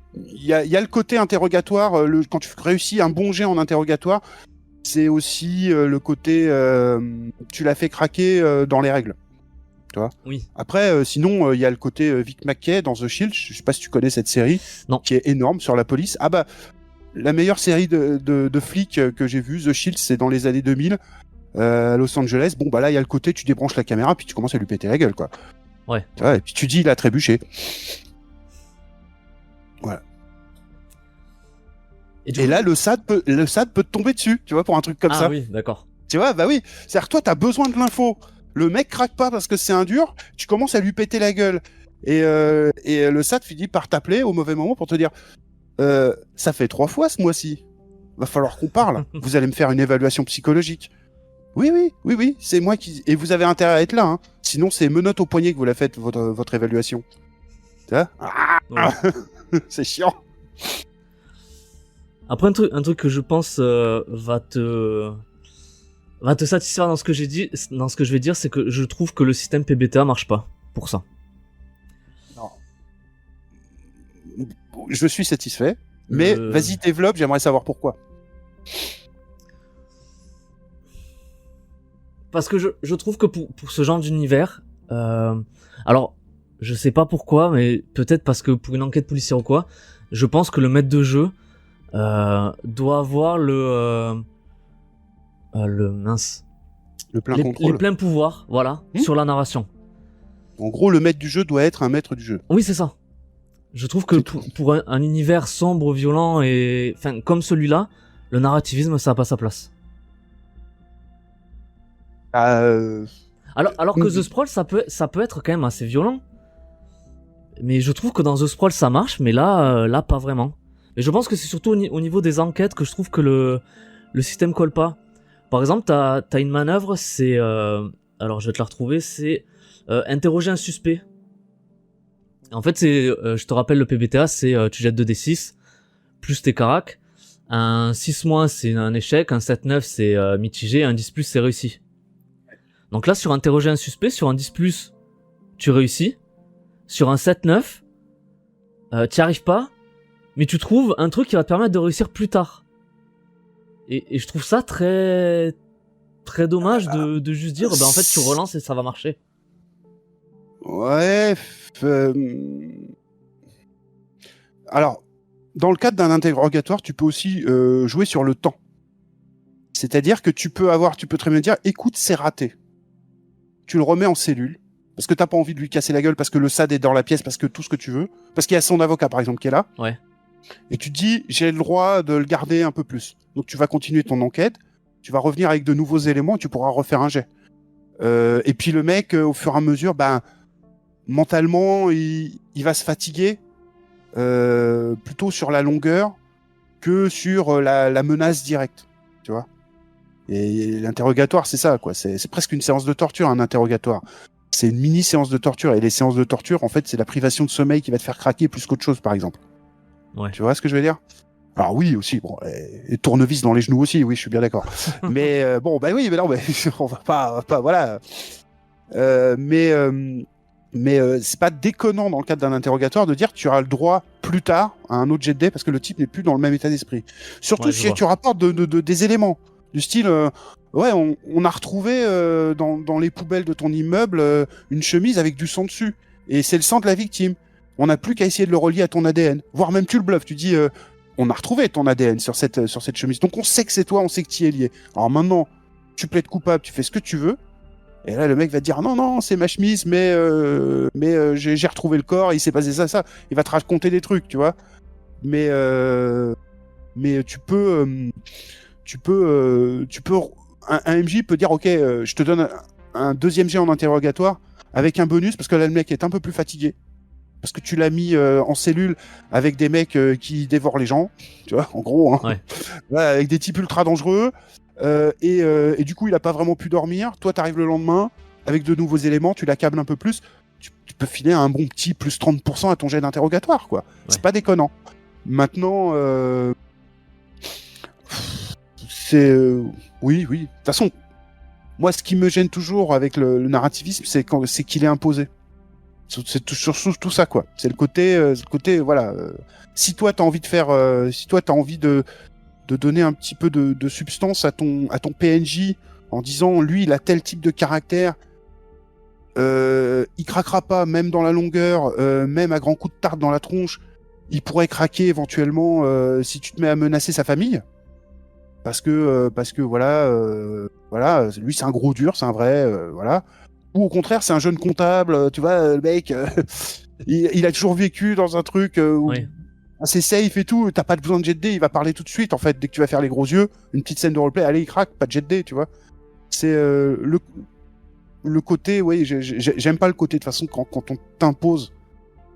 y a le côté interrogatoire. Quand tu réussis un bon jet en interrogatoire, c'est aussi le côté tu l'as fait craquer dans les règles. Tu vois. Oui. Après, sinon, il y a le côté Vic Mackey dans The Shield. Je sais pas si tu connais cette série, Non. qui est énorme sur la police. Ah bah, la meilleure série de flics que j'ai vue, The Shield, c'est dans les années 2000. À Los Angeles, bon bah là il y a le côté tu débranches la caméra puis tu commences à lui péter la gueule, quoi. Ouais. Et puis tu dis il a trébuché. Voilà. Et là le SAD peut te tomber dessus, tu vois, pour un truc comme ça. Ah oui, d'accord. Tu vois, bah oui. C'est-à-dire toi t'as besoin de l'info. Le mec craque pas parce que c'est un dur, tu commences à lui péter la gueule. Et le SAD finit par t'appeler au mauvais moment pour te dire ça fait 3 fois ce mois-ci. Va falloir qu'on parle. Vous allez me faire une évaluation psychologique. Oui, c'est moi qui... Et vous avez intérêt à être là, hein. Sinon, c'est menottes au poignet que vous la faites, votre évaluation. Tu vois Ouais. C'est chiant. Après, un truc que je pense va te satisfaire dans ce que j'ai dit, dans ce que je vais dire, c'est que je trouve que le système PBTA marche pas pour ça. Non. Je suis satisfait, mais vas-y, développe, j'aimerais savoir pourquoi. Parce que je trouve que pour ce genre d'univers, alors je sais pas pourquoi, mais peut-être parce que pour une enquête policière ou quoi, je pense que le maître de jeu doit avoir le mince, Le plein contrôle. les pleins pouvoirs, voilà, sur la narration. En gros, le maître du jeu doit être un maître du jeu. Oui, c'est ça. Je trouve que pour un univers sombre, violent et enfin comme celui-là, le narrativisme ça a pas sa place. Alors que The Sprawl, ça peut être quand même assez violent. Mais je trouve que dans The Sprawl, ça marche, mais là pas vraiment. Et je pense que c'est surtout au niveau des enquêtes que je trouve que le système colle pas. Par exemple, t'as une manœuvre, c'est... alors, je vais te la retrouver, c'est interroger un suspect. En fait, je te rappelle, le PBTA, c'est tu jettes 2d6, plus tes caracs. Un 6- c'est un échec, un 7-9, c'est mitigé, un 10+, c'est réussi. Donc là, sur interroger un suspect, sur un 10+, tu réussis. Sur un 7-9, t'y arrives pas, mais tu trouves un truc qui va te permettre de réussir plus tard. Et je trouve ça très très dommage de juste dire, en fait, tu relances et ça va marcher. Ouais. Alors, dans le cadre d'un interrogatoire, tu peux aussi jouer sur le temps. C'est-à-dire que tu peux très bien dire, écoute, c'est raté. Tu le remets en cellule, parce que t'as pas envie de lui casser la gueule, parce que le SAD est dans la pièce, parce que tout ce que tu veux, parce qu'il y a son avocat, par exemple, qui est là. Ouais. Et tu te dis, j'ai le droit de le garder un peu plus. Donc tu vas continuer ton enquête, tu vas revenir avec de nouveaux éléments, et tu pourras refaire un jet. Et puis le mec, au fur et à mesure, mentalement, il va se fatiguer, plutôt sur la longueur que sur la menace directe, tu vois. Et l'interrogatoire, c'est ça, quoi. C'est presque une séance de torture, un interrogatoire. C'est une mini séance de torture. Et les séances de torture, en fait, c'est la privation de sommeil qui va te faire craquer plus qu'autre chose, par exemple. Ouais. Tu vois ce que je veux dire? Alors oui, aussi, bon, et tournevis dans les genoux aussi, oui, je suis bien d'accord. Mais bon, oui, mais non, on va pas, voilà. Mais c'est pas déconnant dans le cadre d'un interrogatoire de dire que tu auras le droit plus tard à un autre jet de dés parce que le type n'est plus dans le même état d'esprit. Surtout si tu rapportes des éléments du style, on a retrouvé dans les poubelles de ton immeuble une chemise avec du sang dessus et c'est le sang de la victime. On n'a plus qu'à essayer de le relier à ton ADN, voire même tu le bluffes. Tu dis, on a retrouvé ton ADN sur cette chemise, donc on sait que c'est toi, on sait que tu y es lié. Alors maintenant, tu plaides coupable, tu fais ce que tu veux. Et là, le mec va te dire non, non, c'est ma chemise, mais j'ai retrouvé le corps, il s'est passé ça, ça. Il va te raconter des trucs, tu vois. Mais un MJ peut dire ok, je te donne un deuxième jet en interrogatoire avec un bonus parce que là le mec est un peu plus fatigué parce que tu l'as mis en cellule avec des mecs qui dévorent les gens, tu vois, en gros, hein. Ouais. Voilà, avec des types ultra dangereux et du coup il a pas vraiment pu dormir. Toi t'arrives le lendemain avec de nouveaux éléments, tu l'accables un peu plus, tu peux filer un bon petit plus 30% à ton jet d'interrogatoire, quoi. C'est pas déconnant. Maintenant, c'est oui. De toute façon, moi, ce qui me gêne toujours avec le narrativisme, c'est qu'il est imposé. C'est surtout tout ça, quoi. C'est le côté, voilà. Si toi t'as envie de faire, si toi t'as envie de donner un petit peu de substance à ton PNJ en disant, lui, il a tel type de caractère, il craquera pas, même dans la longueur, même à grands coups de tarte dans la tronche. Il pourrait craquer éventuellement si tu te mets à menacer sa famille. Parce que voilà, lui c'est un gros dur, c'est un vrai, voilà. Ou au contraire, c'est un jeune comptable, tu vois, le mec, il a toujours vécu dans un truc Oui. assez safe et tout. T'as pas besoin de jet de dés, il va parler tout de suite en fait. Dès que tu vas faire les gros yeux, une petite scène de roleplay, allez, il craque, pas de jet de dés, tu vois. C'est le côté, oui, j'aime pas le côté de toute façon quand on t'impose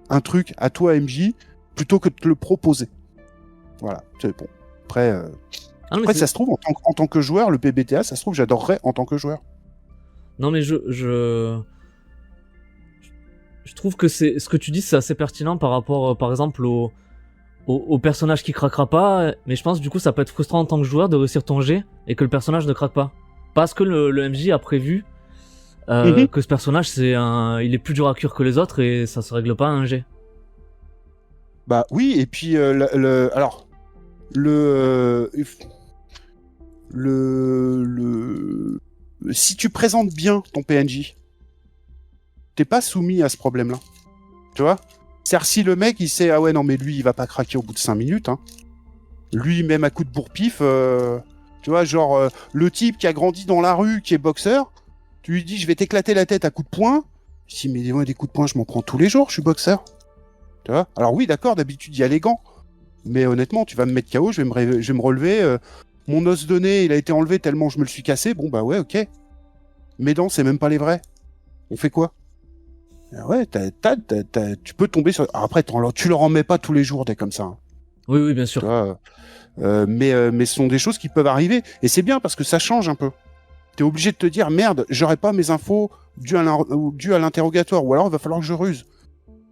un truc à toi MJ plutôt que de te le proposer. Voilà, c'est bon. Après, après ça se trouve en tant que joueur, le PBTA, ça se trouve j'adorerais en tant que joueur. Non, mais je trouve que c'est ce que tu dis, c'est assez pertinent par rapport, par exemple, au personnage qui craquera pas. Mais je pense du coup, ça peut être frustrant en tant que joueur de réussir ton jet et que le personnage ne craque pas. Parce que le MJ a prévu que ce personnage, il est plus dur à cuire que les autres et ça se règle pas à un jet. Bah oui, et puis alors si tu présentes bien ton PNJ, t'es pas soumis à ce problème-là. Tu vois? C'est-à-dire si le mec il sait ah ouais non mais lui il va pas craquer au bout de 5 minutes, hein. Lui même à coup de bourre-pif, tu vois, genre le type qui a grandi dans la rue, qui est boxeur, tu lui dis je vais t'éclater la tête à coups de poing. Je dis mais moi des coups de poing je m'en prends tous les jours, je suis boxeur. Tu vois? Alors oui d'accord, d'habitude il y a les gants. Mais honnêtement, tu vas me mettre KO, je vais me relever. Mon os de nez, il a été enlevé tellement je me le suis cassé. Bon, bah ouais, ok. Mes dents, c'est même pas les vrais. On fait quoi? Ah ouais, tu peux tomber sur... Alors après, tu leur en mets pas tous les jours des comme ça, hein. Oui, bien Tu sûr. vois, mais ce sont des choses qui peuvent arriver. Et c'est bien parce que ça change un peu. T'es obligé de te dire, merde, j'aurais pas mes infos dues à l'interrogatoire. Ou alors, il va falloir que je ruse.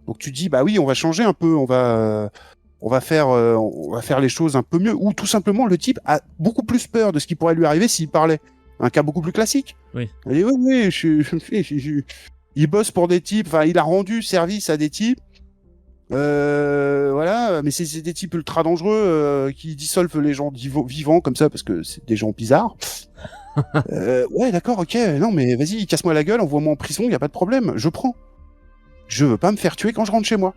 Donc tu dis, bah oui, on va changer un peu. On va faire les choses un peu mieux. Ou tout simplement, le type a beaucoup plus peur de ce qui pourrait lui arriver s'il parlait. Un cas beaucoup plus classique. Oui. Il dit, oui, il bosse pour des types, enfin, il a rendu service à des types. Voilà, mais c'est des types ultra dangereux qui dissolvent les gens vivants comme ça parce que c'est des gens bizarres. Ouais, d'accord, ok, non, mais vas-y, casse-moi la gueule, envoie-moi en prison, y a pas de problème, je prends. Je veux pas me faire tuer quand je rentre chez moi.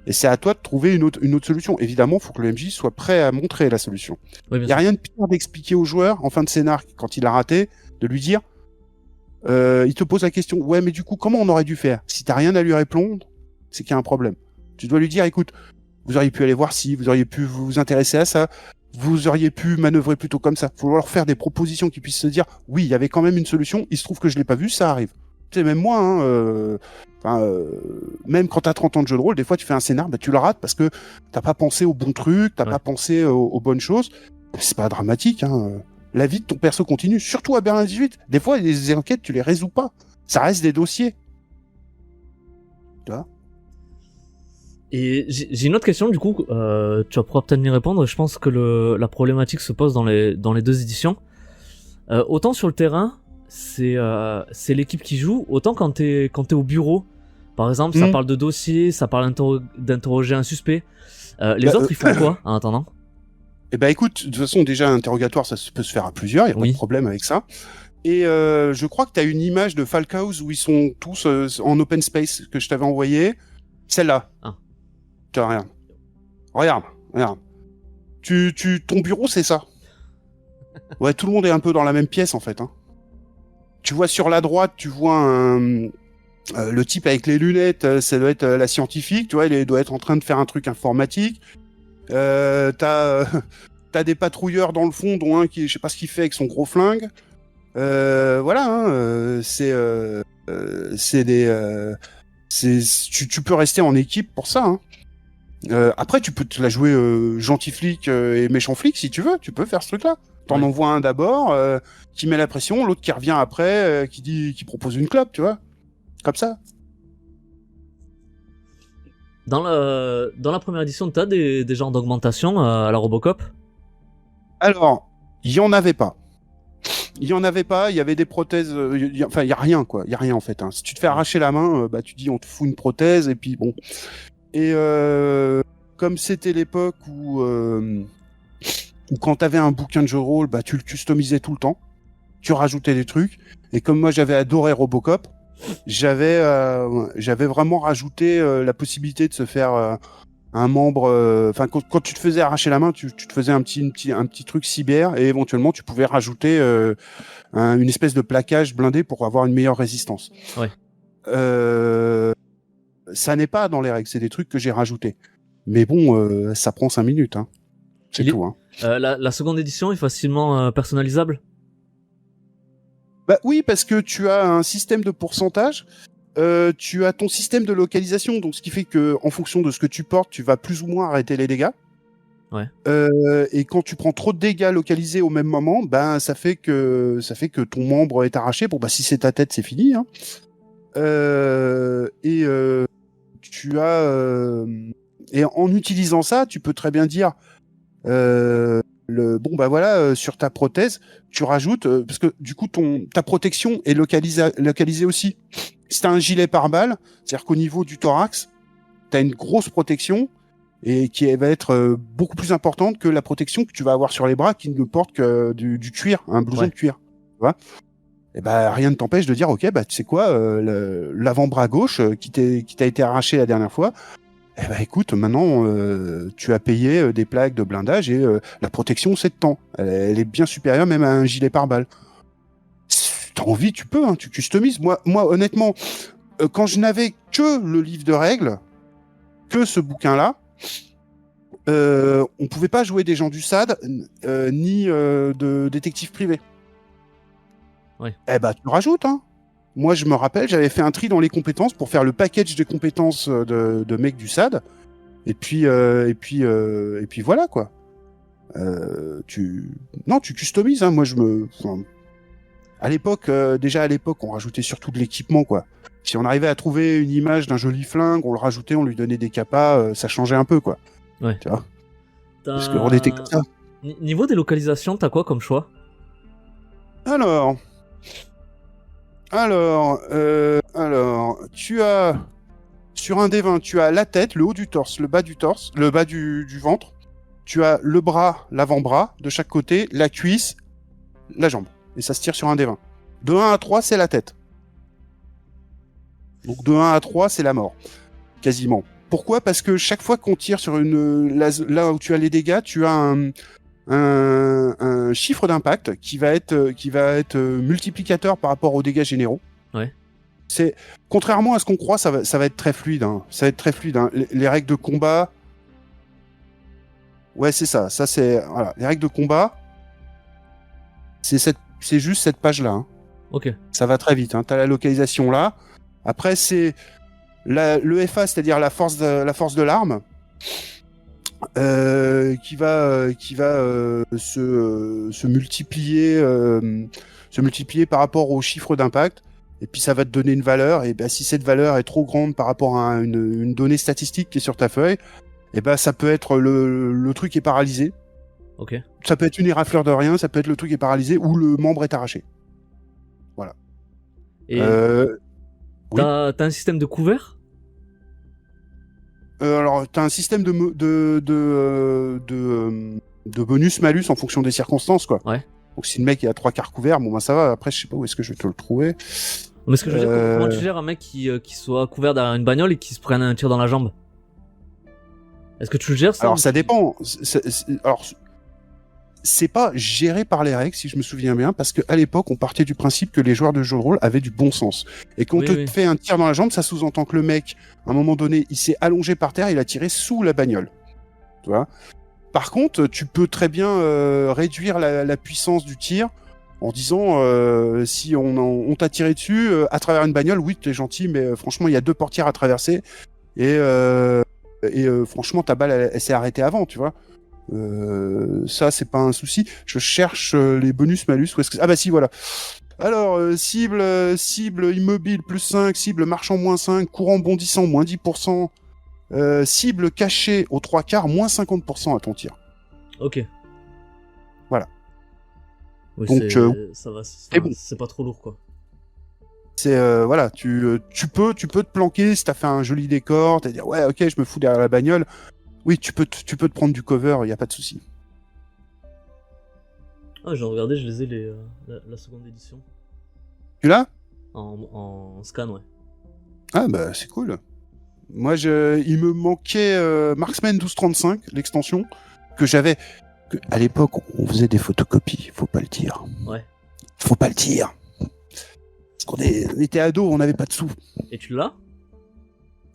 Et c'est à toi de trouver une autre solution. Évidemment, il faut que le MJ soit prêt à montrer la solution. Oui, Il n'y a rien de pire d'expliquer au joueur, en fin de scénar, quand il a raté, de lui dire, il te pose la question, ouais, mais du coup, comment on aurait dû faire? Si t'as rien à lui répondre, c'est qu'il y a un problème. Tu dois lui dire, écoute, vous auriez pu aller voir si, vous auriez pu vous intéresser à ça, vous auriez pu manœuvrer plutôt comme ça. Faut leur faire des propositions qui puissent se dire, oui, il y avait quand même une solution, il se trouve que je l'ai pas vu, ça arrive. Tu sais, même moi, même quand t'as 30 ans de jeu de rôle, des fois tu fais un scénar, bah, tu le rates parce que t'as pas pensé aux bons trucs, t'as pas pensé aux bonnes choses. C'est pas dramatique, hein. La vie de ton perso continue, surtout à Berlin 18. Des fois, les enquêtes, tu les résous pas. Ça reste des dossiers. Tu vois? Et j'ai une autre question, du coup, tu vas pouvoir peut-être m'y répondre. Je pense que la problématique se pose dans les deux éditions. Autant sur le terrain, c'est l'équipe qui joue, autant quand t'es au bureau, par exemple, ça parle de dossier, ça parle d'interroger un suspect. Les autres, ils font quoi en attendant? Eh ben écoute, de toute façon, déjà, interrogatoire, ça peut se faire à plusieurs, il n'y a pas de problème avec ça. Et je crois que tu as une image de Falkhouse où ils sont tous en open space que je t'avais envoyé. Celle-là. Ah. Tu vois, regarde. Ton bureau, c'est ça. Ouais, tout le monde est un peu dans la même pièce, en fait, hein. tu vois sur la droite, tu vois le type avec les lunettes, ça doit être la scientifique, tu vois, il doit être en train de faire un truc informatique. T'as des patrouilleurs dans le fond, dont un qui, je sais pas ce qu'il fait avec son gros flingue. Voilà, hein, c'est des, tu peux rester en équipe pour ça. Hein. Après, tu peux te la jouer gentil flic et méchant flic si tu veux. Tu peux faire ce truc-là. T'en envoies un d'abord, qui met la pression, l'autre qui revient après, qui propose une clope, tu vois. Comme ça. Dans la première édition, t'as des genres d'augmentation à la Robocop? Alors, il y en avait pas. Il y en avait pas, il y avait des prothèses, enfin, il y a rien, quoi. Il y a rien, en fait. Hein. Si tu te fais arracher la main, bah, tu dis, on te fout une prothèse, et puis bon. Et comme c'était l'époque où quand t'avais un bouquin de jeu de rôle, bah, tu le customisais tout le temps. Tu rajoutais des trucs. Et comme moi, j'avais adoré Robocop, j'avais vraiment rajouté la possibilité de se faire un membre. Enfin, quand tu te faisais arracher la main, tu te faisais un petit truc cyber, et éventuellement, tu pouvais rajouter une espèce de plaquage blindé pour avoir une meilleure résistance. Ouais. Ça n'est pas dans les règles, c'est des trucs que j'ai rajoutés. Mais bon, ça prend 5 minutes. Hein. C'est tout. Hein. La seconde édition est facilement personnalisable? Bah oui, parce que tu as un système de pourcentage, tu as ton système de localisation, donc ce qui fait que en fonction de ce que tu portes, tu vas plus ou moins arrêter les dégâts. Ouais. Et quand tu prends trop de dégâts localisés au même moment, ben ça fait que ton membre est arraché. Bon bah si c'est ta tête, c'est fini. Hein. Tu as et en utilisant ça, tu peux très bien dire bon bah voilà, sur ta prothèse, tu rajoutes parce que du coup ta protection est localisée aussi. Si t'as un gilet pare-balles, c'est-à-dire qu'au niveau du thorax, t'as une grosse protection et qui va être beaucoup plus importante que la protection que tu vas avoir sur les bras qui ne portent que du cuir, un blouson de cuir. Tu vois ? Et bah rien ne t'empêche de dire ok bah tu sais quoi, l'avant-bras gauche qui t'a été arraché la dernière fois. Eh ben écoute, maintenant tu as payé des plaques de blindage et la protection c'est de temps. Elle est bien supérieure même à un gilet pare-balles. Si t'as envie, tu peux, hein, tu customises. Moi honnêtement, quand je n'avais que le livre de règles, que ce bouquin-là, on pouvait pas jouer des gens du SAD ni de détectives privés. Ouais. Eh ben tu rajoutes, hein. Moi, je me rappelle, j'avais fait un tri dans les compétences pour faire le package des compétences de mecs du SAD. Et puis voilà, quoi. Tu customises, hein. Moi, à l'époque, on rajoutait surtout de l'équipement, quoi. Si on arrivait à trouver une image d'un joli flingue, on le rajoutait, on lui donnait des capas, ça changeait un peu, quoi. Ouais. Tu vois ? Parce qu'on était comme ça. Niveau des localisations, t'as quoi comme choix ? Alors, tu as sur un des 20, tu as la tête, le haut du torse, le bas du ventre. Tu as le bras, l'avant-bras de chaque côté, la cuisse, la jambe. Et ça se tire sur un des 20. De 1 à 3, c'est la tête. Donc de 1 à 3, c'est la mort. Quasiment. Pourquoi ? Parce que chaque fois qu'on tire sur là où tu as les dégâts, tu as un chiffre d'impact qui va être multiplicateur par rapport aux dégâts généraux. Ouais. C'est contrairement à ce qu'on croit, ça va être très fluide. Hein. Ça va être très fluide. Hein. Les règles de combat. Ouais, c'est ça. Ça c'est voilà. Les règles de combat. C'est juste cette page-là. Hein. Ok. Ça va très vite. Hein. T'as la localisation là. Après c'est le FA, c'est-à-dire la force de l'arme. Qui va se multiplier par rapport au chiffre d'impact, et puis ça va te donner une valeur, et ben si cette valeur est trop grande par rapport à une donnée statistique qui est sur ta feuille, et ben ça peut être le truc est paralysé. Ok. Ça peut être une éraflure de rien, ça peut être le truc est paralysé ou le membre est arraché. Voilà. Et oui. t'as un système de couvert ? Alors, t'as un système de bonus-malus en fonction des circonstances, quoi. Ouais. Donc, si le mec est à 3 quarts couverts, bon, ben ça va. Après, je sais pas où est-ce que je vais te le trouver. Mais ce que je veux dire, comment tu gères un mec qui soit couvert derrière une bagnole et qui se prenne un tir dans la jambe ? Est-ce que tu le gères, ça ? Alors, ça dépend. Alors, c'est pas géré par les règles, si je me souviens bien, parce qu'à l'époque, on partait du principe que les joueurs de jeux de rôle avaient du bon sens. Et quand on te fait un tir dans la jambe, ça sous-entend que le mec, à un moment donné, il s'est allongé par terre, il a tiré sous la bagnole. Tu vois ? Par contre, tu peux très bien réduire la puissance du tir en disant si on t'a tiré dessus à travers une bagnole, oui, t'es gentil, mais franchement, il y a 2 portières à traverser et franchement, ta balle, elle s'est arrêtée avant, tu vois. Ça, c'est pas un souci. Je cherche les bonus-malus. Où est-ce que... Ah bah si, voilà. Alors, cible immobile, plus 5, cible marchand, moins 5, courant bondissant, moins 10%, cible cachée aux 3/4, moins 50% à ton tir. Ok. Voilà. Oui, donc, ça va, bon. c'est pas trop lourd, quoi. C'est, voilà, tu peux te planquer si t'as fait un joli décor, t'as dit, ouais, ok, je me fous derrière la bagnole. Oui, tu peux te prendre du cover, y a pas de souci. Ah, j'ai regardé, je les ai la seconde édition. Tu l'as ? En scan, ouais. Ah bah c'est cool. Moi, il me manquait Marksman 1235, l'extension, que j'avais... À l'époque, on faisait des photocopies, faut pas le dire. Ouais. Faut pas le dire. Parce qu'on était ados, on n'avait pas de sous. Et tu l'as ?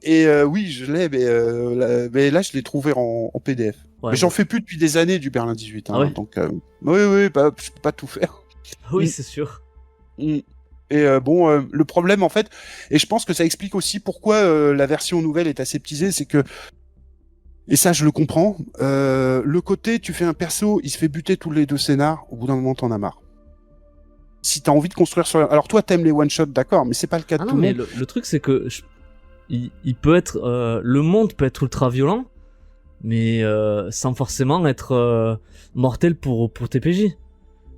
Et oui, je l'ai, mais là, je l'ai trouvé en PDF. Ouais, mais j'en fais plus depuis des années du Berlin 18. Hein, ah ouais. Donc, oui, bah, je peux pas tout faire. Oui, c'est sûr. Et le problème, en fait, et je pense que ça explique aussi pourquoi la version nouvelle est aseptisée, c'est que, et ça, je le comprends, le côté, tu fais un perso, il se fait buter tous les 2 scénars, au bout d'un moment, t'en as marre. Si t'as envie de construire sur... Alors toi, t'aimes les one-shots, d'accord, mais c'est pas le cas de tout le monde. Le truc, c'est que il peut être... le monde peut être ultra violent, mais sans forcément être mortel pour tes PJ.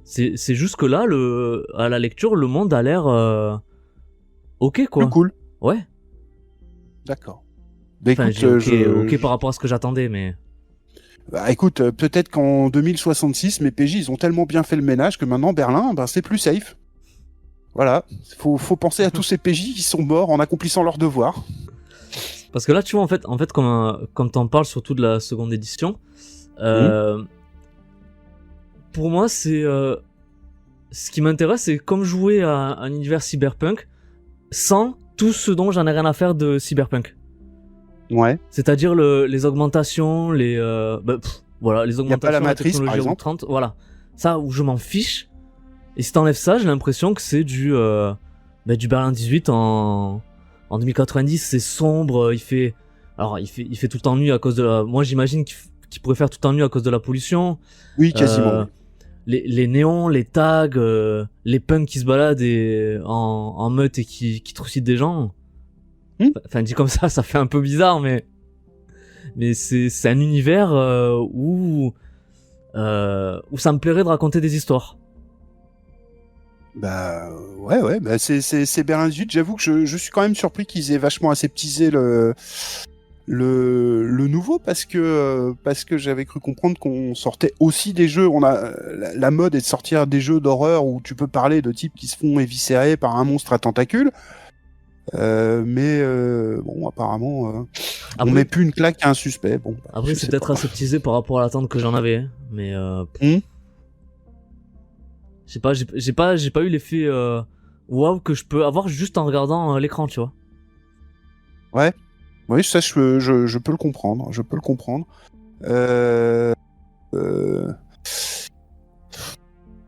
C'est juste que là, à la lecture, le monde a l'air ok, quoi. Plus cool. Ouais. D'accord. Bah, enfin, écoute, ok par rapport à ce que j'attendais, mais... Bah écoute, peut-être qu'en 2066, mes PJ, ils ont tellement bien fait le ménage que maintenant, Berlin, ben, c'est plus safe. Voilà. Faut penser à tous ces PJ qui sont morts en accomplissant leurs devoirs. Parce que là, tu vois, en fait comme t'en parles surtout de la seconde édition, pour moi, c'est... ce qui m'intéresse, c'est comme jouer à un univers cyberpunk sans tout ce dont j'en ai rien à faire de cyberpunk. Ouais. C'est-à-dire les augmentations, voilà, les augmentations, y a pas la matrice, technologie par exemple. 30, voilà. Ça, où je m'en fiche. Et si t'enlèves ça, j'ai l'impression que c'est du Berlin 18 en 2090. C'est sombre, il fait tout le temps nuit à cause de la... Moi, j'imagine qu'il pourrait faire tout le temps nuit à cause de la pollution. Oui, quasiment. Les néons, les tags, les punks qui se baladent en meute et qui trucident des gens. Enfin, dit comme ça fait un peu bizarre, mais c'est un univers où ça me plairait de raconter des histoires. Bah ouais, bah c'est Berlin 18. J'avoue que je suis quand même surpris qu'ils aient vachement aseptisé le nouveau parce que j'avais cru comprendre qu'on sortait aussi des jeux. On a la mode est de sortir des jeux d'horreur où tu peux parler de types qui se font éviscérer par un monstre à tentacules. Mais bon, apparemment, on met plus une claque à un suspect. Bon, bah, après, c'est peut-être aseptisé par rapport à l'attente que j'en avais, hein, mais j'ai pas eu l'effet waouh que je peux avoir juste en regardant l'écran, tu vois. Ouais, oui, ça je peux le comprendre. Je peux le comprendre.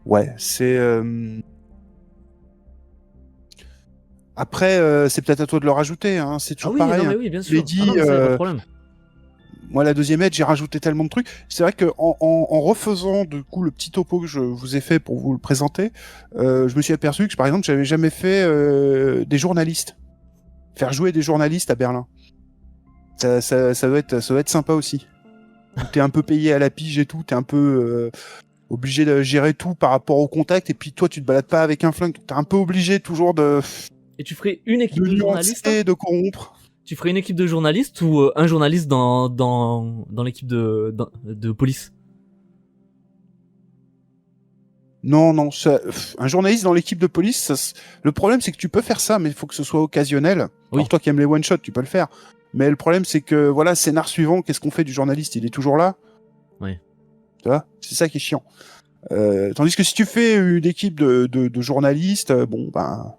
Ouais, c'est. Après, c'est peut-être à toi de le rajouter, hein. C'est toujours pareil. Non, mais oui, bien sûr. Dit, pas de problème. Moi, la deuxième aide, j'ai rajouté tellement de trucs. C'est vrai que en refaisant du coup le petit topo que je vous ai fait pour vous le présenter, je me suis aperçu que par exemple, j'avais jamais fait des journalistes. Faire jouer des journalistes à Berlin. Ça doit être sympa aussi. T'es un peu payé à la pige et tout. T'es un peu obligé de gérer tout par rapport au contact. Et puis toi, tu te balades pas avec un flingue. T'es un peu obligé toujours de. Et tu ferais une équipe de journalistes, de corrompre. Tu ferais une équipe de journalistes ou un journaliste dans l'équipe de police? Non, un journaliste dans l'équipe de police, le problème c'est que tu peux faire ça, mais il faut que ce soit occasionnel. Oui. Alors toi qui aimes les one-shots, tu peux le faire. Mais le problème c'est que, voilà, scénar suivant, qu'est-ce qu'on fait du journaliste? Il est toujours là? Oui. Tu vois, c'est ça qui est chiant. Tandis que si tu fais une équipe de journalistes, bon ben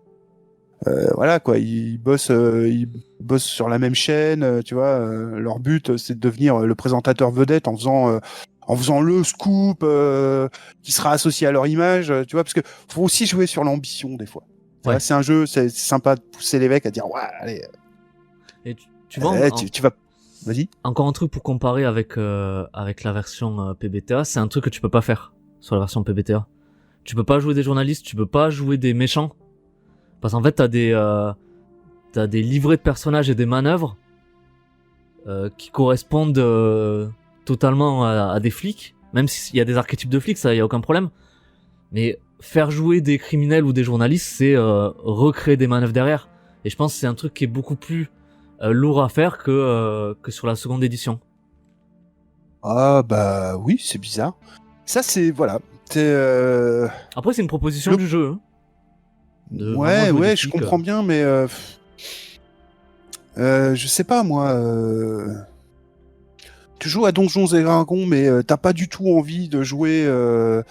voilà quoi, ils bossent sur la même chaîne, tu vois. Leur but c'est de devenir le présentateur vedette en faisant le scoop qui sera associé à leur image, tu vois, parce que faut aussi jouer sur l'ambition des fois. Tu vois, c'est un jeu, c'est sympa de pousser les mecs à dire ouais allez. Et tu vois, tu vas, vas-y. encore un truc pour comparer avec la version PBTA, c'est un truc que tu peux pas faire sur la version PBTA. Tu peux pas jouer des journalistes, tu peux pas jouer des méchants. Parce qu'en fait, t'as des livrets de personnages et des manœuvres qui correspondent totalement à des flics. Même s'il y a des archétypes de flics, ça y a aucun problème. Mais faire jouer des criminels ou des journalistes, c'est recréer des manœuvres derrière. Et je pense que c'est un truc qui est beaucoup plus lourd à faire que sur la seconde édition. Ah bah oui, c'est bizarre. Ça c'est voilà. Après, c'est une proposition du jeu. Hein. Ouais, je comprends bien, mais je sais pas moi. Tu joues à Donjons et Dragons, mais t'as pas du tout envie de jouer, je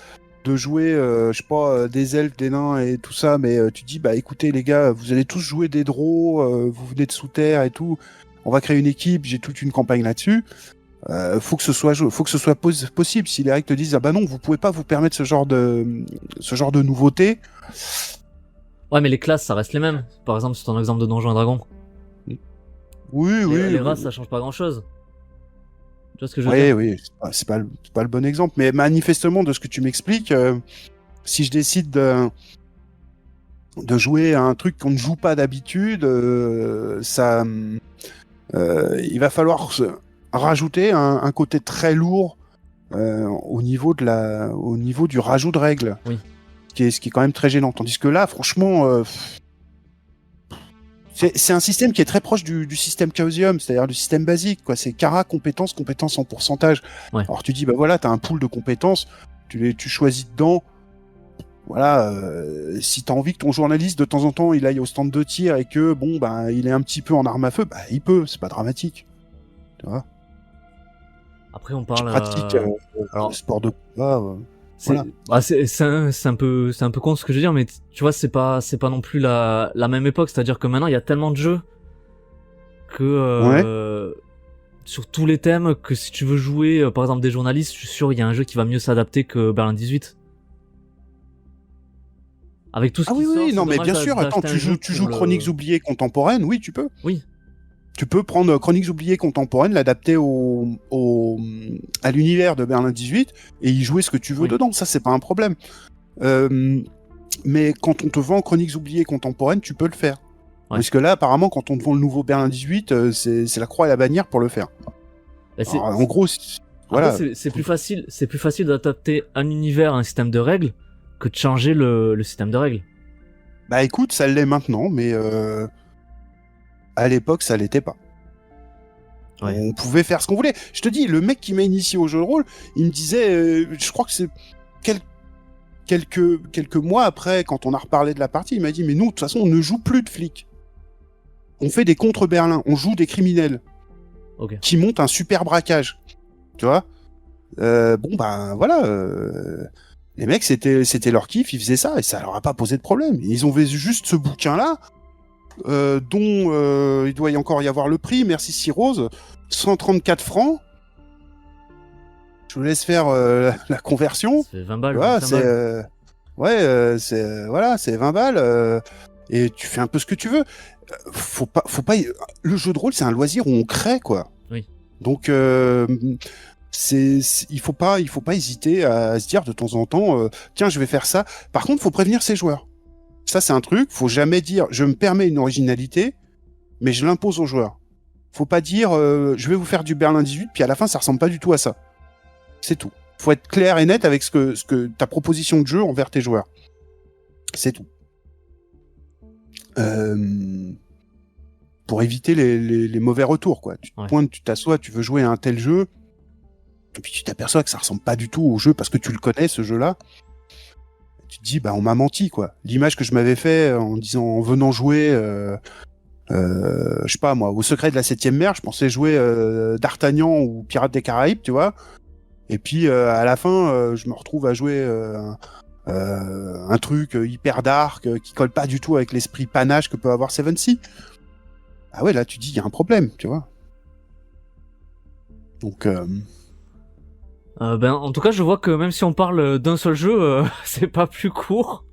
sais pas, des elfes, des nains et tout ça, mais tu dis bah écoutez les gars, vous allez tous jouer des drôles, vous venez de sous terre et tout. On va créer une équipe, j'ai toute une campagne là-dessus. Faut que ce soit possible. Si les règles te disent ah bah non, vous pouvez pas vous permettre ce genre de nouveauté. Ouais, mais les classes, ça reste les mêmes. Par exemple, c'est ton exemple de Donjons et Dragons. Oui. Les races, ça change pas grand-chose. Tu vois ce que je veux dire ? Oui, c'est pas le bon exemple. Mais manifestement, de ce que tu m'expliques, si je décide de jouer à un truc qu'on ne joue pas d'habitude, il va falloir rajouter un côté très lourd au niveau du rajout de règles. Oui. Ce qui est quand même très gênant. Tandis que là, franchement, c'est un système qui est très proche du système Chaosium, c'est-à-dire du système basique, quoi. C'est Cara, compétences en pourcentage. Ouais. Alors tu dis, bah voilà, t'as un pool de compétences, tu choisis dedans. Voilà, si t'as envie que ton journaliste, de temps en temps, il aille au stand de tir et que, bon, bah, il est un petit peu en arme à feu, bah, il peut, c'est pas dramatique. Tu vois. Après, on parle... pratique alors, sport de combat... Voilà. C'est un peu con ce que je veux dire, mais tu vois, c'est pas non plus la même époque. C'est-à-dire que maintenant, il y a tellement de jeux que sur tous les thèmes, que si tu veux jouer, par exemple, des journalistes, je suis sûr il y a un jeu qui va mieux s'adapter que Berlin 18. Avec tout ce qui sort, oui, non, mais bien sûr. Attends, tu joues Chroniques oubliées contemporaines, oui, tu peux. Oui. Tu peux prendre Chroniques oubliées contemporaines, l'adapter à l'univers de Berlin 18 et y jouer ce que tu veux dedans. Ça, c'est pas un problème. Mais quand on te vend Chroniques oubliées contemporaines, tu peux le faire. Ouais. Parce que là, apparemment, quand on te vend le nouveau Berlin 18, c'est la croix et la bannière pour le faire. Alors, en gros, voilà. C'est plus facile d'adapter un univers à un système de règles que de changer le système de règles. Bah écoute, ça l'est maintenant, mais à l'époque, ça l'était pas. Ouais. On pouvait faire ce qu'on voulait. Je te dis, le mec qui m'a initié au jeu de rôle, il me disait, je crois que c'est quelques mois après, quand on a reparlé de la partie, il m'a dit, mais nous, de toute façon, on ne joue plus de flics. On fait des contre-Berlin, on joue des criminels qui montent un super braquage. Tu vois. Bon, ben voilà. Les mecs, c'était leur kiff, ils faisaient ça, et ça leur a pas posé de problème. Ils ont vu juste ce bouquin-là, dont il doit y encore y avoir le prix, merci Cyrose, 134 francs. Je vous laisse faire la conversion. C'est 20 balles. Voilà, c'est 20 balles. Et tu fais un peu ce que tu veux. Faut pas. Le jeu de rôle, c'est un loisir où on crée, quoi. Oui. Donc, il faut pas hésiter à se dire de temps en temps, tiens, je vais faire ça. Par contre, faut prévenir ses joueurs. Ça, c'est un truc. Faut jamais dire, je me permets une originalité, mais je l'impose aux joueurs. Faut pas dire, je vais vous faire du Berlin 18, puis à la fin, ça ressemble pas du tout à ça. C'est tout. Faut être clair et net avec ce que ta proposition de jeu envers tes joueurs. C'est tout. Pour éviter les mauvais retours, quoi. Tu te pointes, tu t'assois, tu veux jouer à un tel jeu, et puis tu t'aperçois que ça ressemble pas du tout au jeu parce que tu le connais, ce jeu-là. Tu te dis, bah, on m'a menti, quoi. L'image que je m'avais fait en venant jouer, je sais pas, moi, au Secret de la 7ème mer, je pensais jouer D'Artagnan ou Pirates des Caraïbes, tu vois. Et puis à la fin, je me retrouve à jouer un truc hyper dark qui colle pas du tout avec l'esprit panache que peut avoir Seven Sea. Ah ouais, là tu dis il y a un problème, tu vois. Donc En tout cas, je vois que même si on parle d'un seul jeu, c'est pas plus court.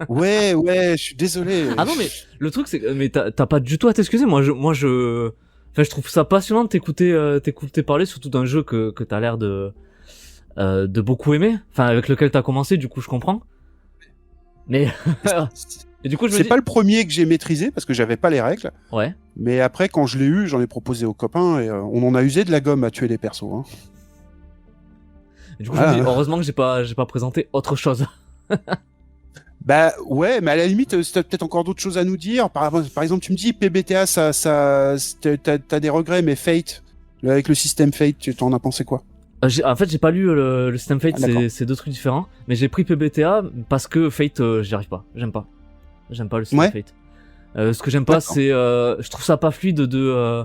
ouais, je suis désolé. Ah non, mais le truc, c'est que mais t'as pas du tout à t'excuser. Enfin, je trouve ça passionnant de t'écouter parler, surtout d'un jeu que t'as l'air de beaucoup aimer. Enfin, avec lequel t'as commencé, du coup, je comprends. Mais et du coup, je me C'est dis... pas le premier que j'ai maîtrisé parce que j'avais pas les règles. Ouais. Mais après, quand je l'ai eu, j'en ai proposé aux copains et on en a usé de la gomme à tuer les persos. Hein. Et du coup, je me dis, heureusement que j'ai pas présenté autre chose. Bah ouais, mais à la limite, t'as peut-être encore d'autres choses à nous dire. Par exemple, tu me dis PBTA, t'as des regrets, mais Fate, avec le système Fate, tu t'en as pensé quoi? En fait, j'ai pas lu le System Fate, c'est deux trucs différents. Mais j'ai pris PBTA parce que Fate, j'y arrive pas. J'aime pas le System Fate. Ce que j'aime pas, c'est, je trouve ça pas fluide de.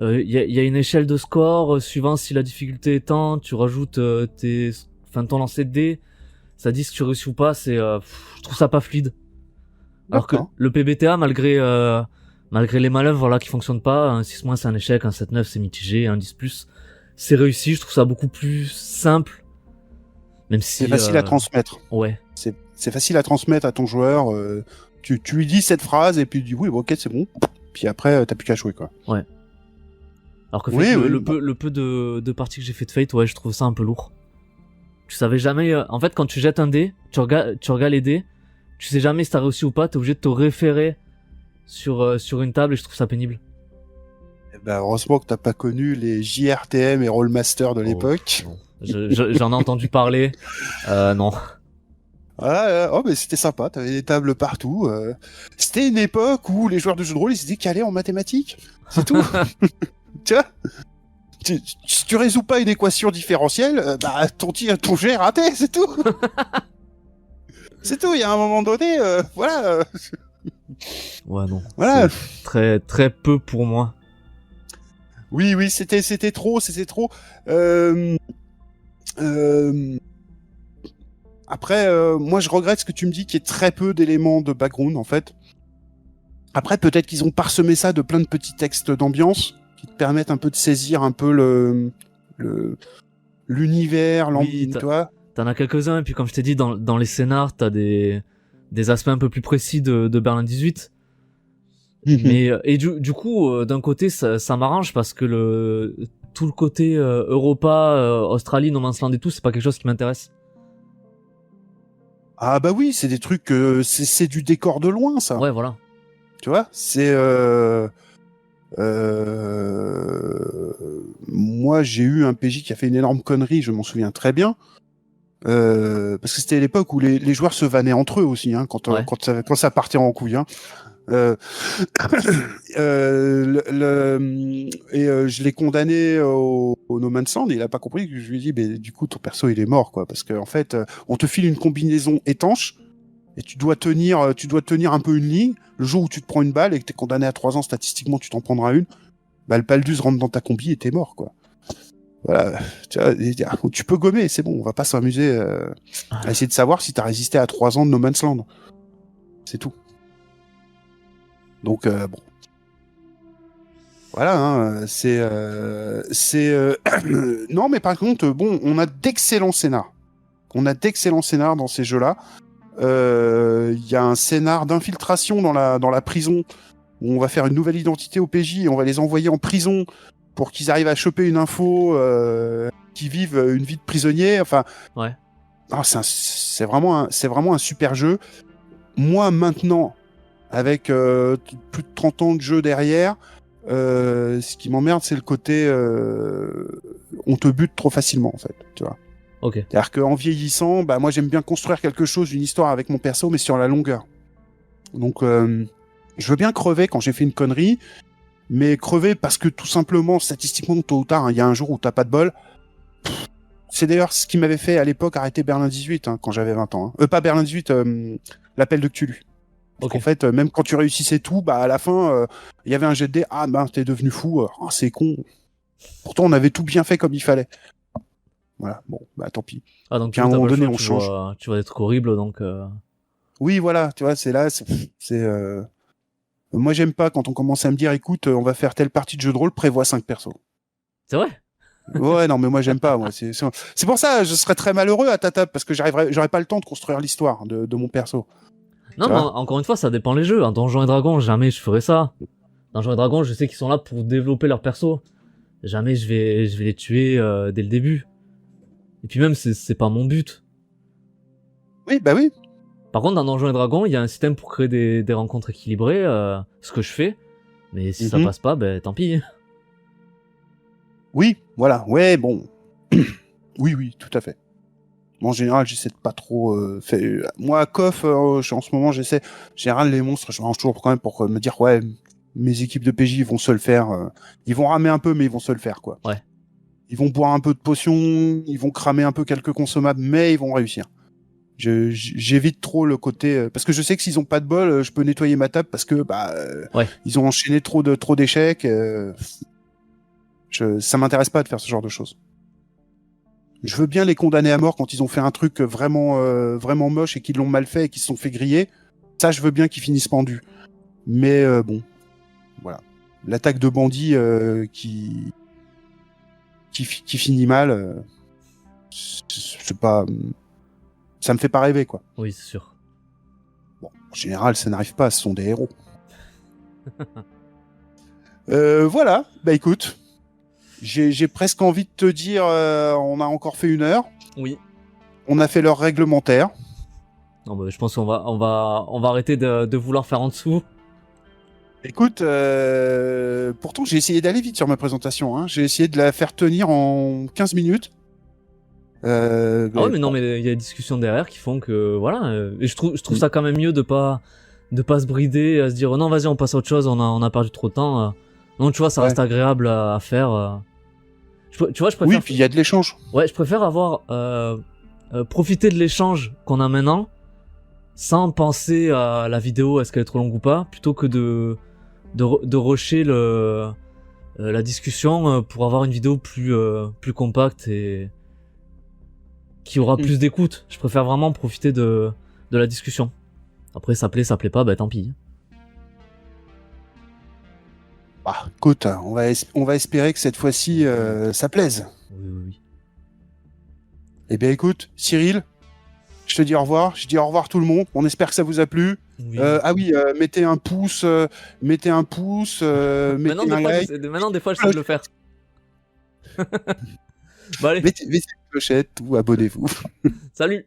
Y a une échelle de score suivant si la difficulté est tant, tu rajoutes ton lancer de dés, ça dit si tu réussis ou pas, je trouve ça pas fluide. Alors que le PBTA, malgré les manœuvres voilà qui fonctionnent pas, un 6- c'est un échec, un 7-9 c'est mitigé, un 10+, c'est réussi, je trouve ça beaucoup plus simple. Même si c'est facile à transmettre. Ouais. C'est facile à transmettre à ton joueur, tu lui dis cette phrase et puis tu dis oui, ok, c'est bon. Puis après t'as plus qu'à jouer quoi. Ouais. Alors que Fate, le peu de parties que j'ai fait de Fate, ouais, je trouve ça un peu lourd. Tu savais jamais. En fait, quand tu jettes un dé, tu regardes les dés, tu sais jamais si t'as réussi ou pas, t'es obligé de te référer sur une table et je trouve ça pénible. Bah, heureusement que t'as pas connu les JRTM et Rollmaster de l'époque. J'en ai entendu parler. Non. Oh, mais c'était sympa, t'avais des tables partout. C'était une époque où les joueurs de jeux de rôle ils étaient calés en mathématiques. C'est tout. Tu vois, si tu résous pas une équation différentielle, bah ton jet est raté, c'est tout. C'est tout, il y a un moment donné, voilà. Ouais, non. Voilà. Très, très peu pour moi. Oui, c'était trop. Après, moi je regrette ce que tu me dis, qu'il y ait très peu d'éléments de background en fait. Après, peut-être qu'ils ont parsemé ça de plein de petits textes d'ambiance qui te permettent un peu de saisir un peu l'univers, l'ambiance, tu vois. T'en as quelques-uns, et puis comme je t'ai dit, dans les scénars, t'as des aspects un peu plus précis de Berlin 18. Mais, et du coup, d'un côté, ça m'arrange parce que tout le côté Europa, Australie, No Man's Land et tout, c'est pas quelque chose qui m'intéresse. Ah bah oui, c'est des trucs, c'est du décor de loin, ça. Ouais, voilà. Tu vois, c'est... moi, j'ai eu un PJ qui a fait une énorme connerie, je m'en souviens très bien. Parce que c'était l'époque où les joueurs se vannaient entre eux aussi, hein, quand ça partait en couille. Hein. Et je l'ai condamné au No Man's Land, et il a pas compris que je lui ai dit, mais du coup ton perso il est mort quoi, parce qu'en fait on te file une combinaison étanche et tu dois tenir un peu une ligne. Le jour où tu te prends une balle et que t'es condamné à 3 ans, statistiquement tu t'en prendras une, bah le Baldus rentre dans ta combi et t'es mort quoi. Voilà, tu peux gommer, c'est bon, on va pas s'amuser à essayer de savoir si t'as résisté à 3 ans de No Man's Land. C'est tout. Donc bon, voilà, hein, non, mais par contre, bon, on a d'excellents scénars. Dans ces jeux-là. Il y a un scénar d'infiltration dans la prison où on va faire une nouvelle identité au PJ et on va les envoyer en prison pour qu'ils arrivent à choper une info, qu'ils vivent une vie de prisonnier. Enfin, ouais. C'est vraiment un super jeu. Moi maintenant, avec plus de 30 ans de jeu derrière, ce qui m'emmerde, c'est le côté on te bute trop facilement en fait, tu vois. Ok. C'est-à-dire qu'en vieillissant, bah moi j'aime bien construire quelque chose, une histoire avec mon perso, mais sur la longueur. Donc je veux bien crever quand j'ai fait une connerie, mais crever parce que tout simplement, statistiquement, tôt ou tard, il y a un jour où t'as pas de bol. C'est d'ailleurs ce qui m'avait fait à l'époque arrêter Berlin 18 quand j'avais 20 ans. Pas Berlin 18, l'appel de Cthulhu. Okay. En fait, même quand tu réussissais tout, bah à la fin, il y avait un jet de dés. Ah ben, t'es devenu fou. C'est con. Pourtant, on avait tout bien fait comme il fallait. Voilà, bon, bah tant pis. Ah, donc Puis à du un coup, t'as moment pas le donné, choix, on change. tu vois des trucs horribles, donc... Oui, voilà, tu vois, c'est là, moi j'aime pas quand on commence à me dire, écoute, on va faire telle partie de jeu de rôle, prévois 5 persos. C'est vrai? Ouais, non, mais moi j'aime pas, moi. C'est pour ça, je serais très malheureux à ta table, parce que j'aurais pas le temps de construire l'histoire de mon perso. Non, Tu mais vois encore une fois, ça dépend les jeux. En Donjons et Dragons, jamais je ferais ça. Donjons et Dragons, je sais qu'ils sont là pour développer leur perso. Jamais je vais les tuer dès le début. Et puis même, c'est pas mon but. Oui, bah oui. Par contre, dans Donjons et Dragons, il y a un système pour créer des rencontres équilibrées, ce que je fais. Mais si ça Mhm. passe pas, ben tant pis. Oui, voilà, ouais, bon. Oui, oui, tout à fait. Moi, en général, j'essaie de pas trop moi, à KOF, en ce moment, j'essaie. En général, les monstres, je range toujours quand même pour me dire, ouais, mes équipes de PJ ils vont se le faire. Ils vont ramer un peu, mais ils vont se le faire, quoi. Ouais. Ils vont boire un peu de potions, ils vont cramer un peu quelques consommables, mais ils vont réussir. J'évite trop le côté parce que je sais que s'ils ont pas de bol, je peux nettoyer ma table parce que Ouais. ils ont enchaîné trop d'échecs. Ça m'intéresse pas de faire ce genre de choses. Je veux bien les condamner à mort quand ils ont fait un truc vraiment moche et qu'ils l'ont mal fait et qu'ils se sont fait griller. Ça, je veux bien qu'ils finissent pendus. Mais bon, voilà. L'attaque de bandits qui finit mal, c'est pas, ça me fait pas rêver, quoi. Oui, c'est sûr. Bon, en général, ça n'arrive pas, ce sont des héros. Voilà, bah écoute, j'ai presque envie de te dire, on a encore fait 1 heure, Oui. on a fait l'heure réglementaire. Non, bah, je pense on va arrêter de vouloir faire en dessous. Écoute, pourtant j'ai essayé d'aller vite sur ma présentation, hein. J'ai essayé de la faire tenir en 15 minutes. Ah ouais, mais non, Bon. mais il y a des discussions derrière qui font que voilà. Et je trouve ça quand même mieux de pas se brider, à se dire oh non, vas-y, on passe à autre chose, on a perdu trop de temps. Non, tu vois, ça reste agréable à faire. Tu vois, je préfère. Oui, puis il y a de l'échange. Ouais, je préfère avoir profiter de l'échange qu'on a maintenant, sans penser à la vidéo, est-ce qu'elle est trop longue ou pas, plutôt que de rusher la discussion pour avoir une vidéo plus compacte et qui aura plus d'écoute. Je préfère vraiment profiter de la discussion. Après, ça plaît pas, bah tant pis. Bah, écoute, on va espérer que cette fois-ci, ça plaise. Oui. Eh bien, écoute, Cyril, je te dis au revoir. Je dis au revoir tout le monde. On espère que ça vous a plu. Oui. Mettez un pouce, mettez un like. Maintenant, des fois, j'essaie de le faire. Bon, allez. Mettez une clochette ou abonnez-vous. Salut.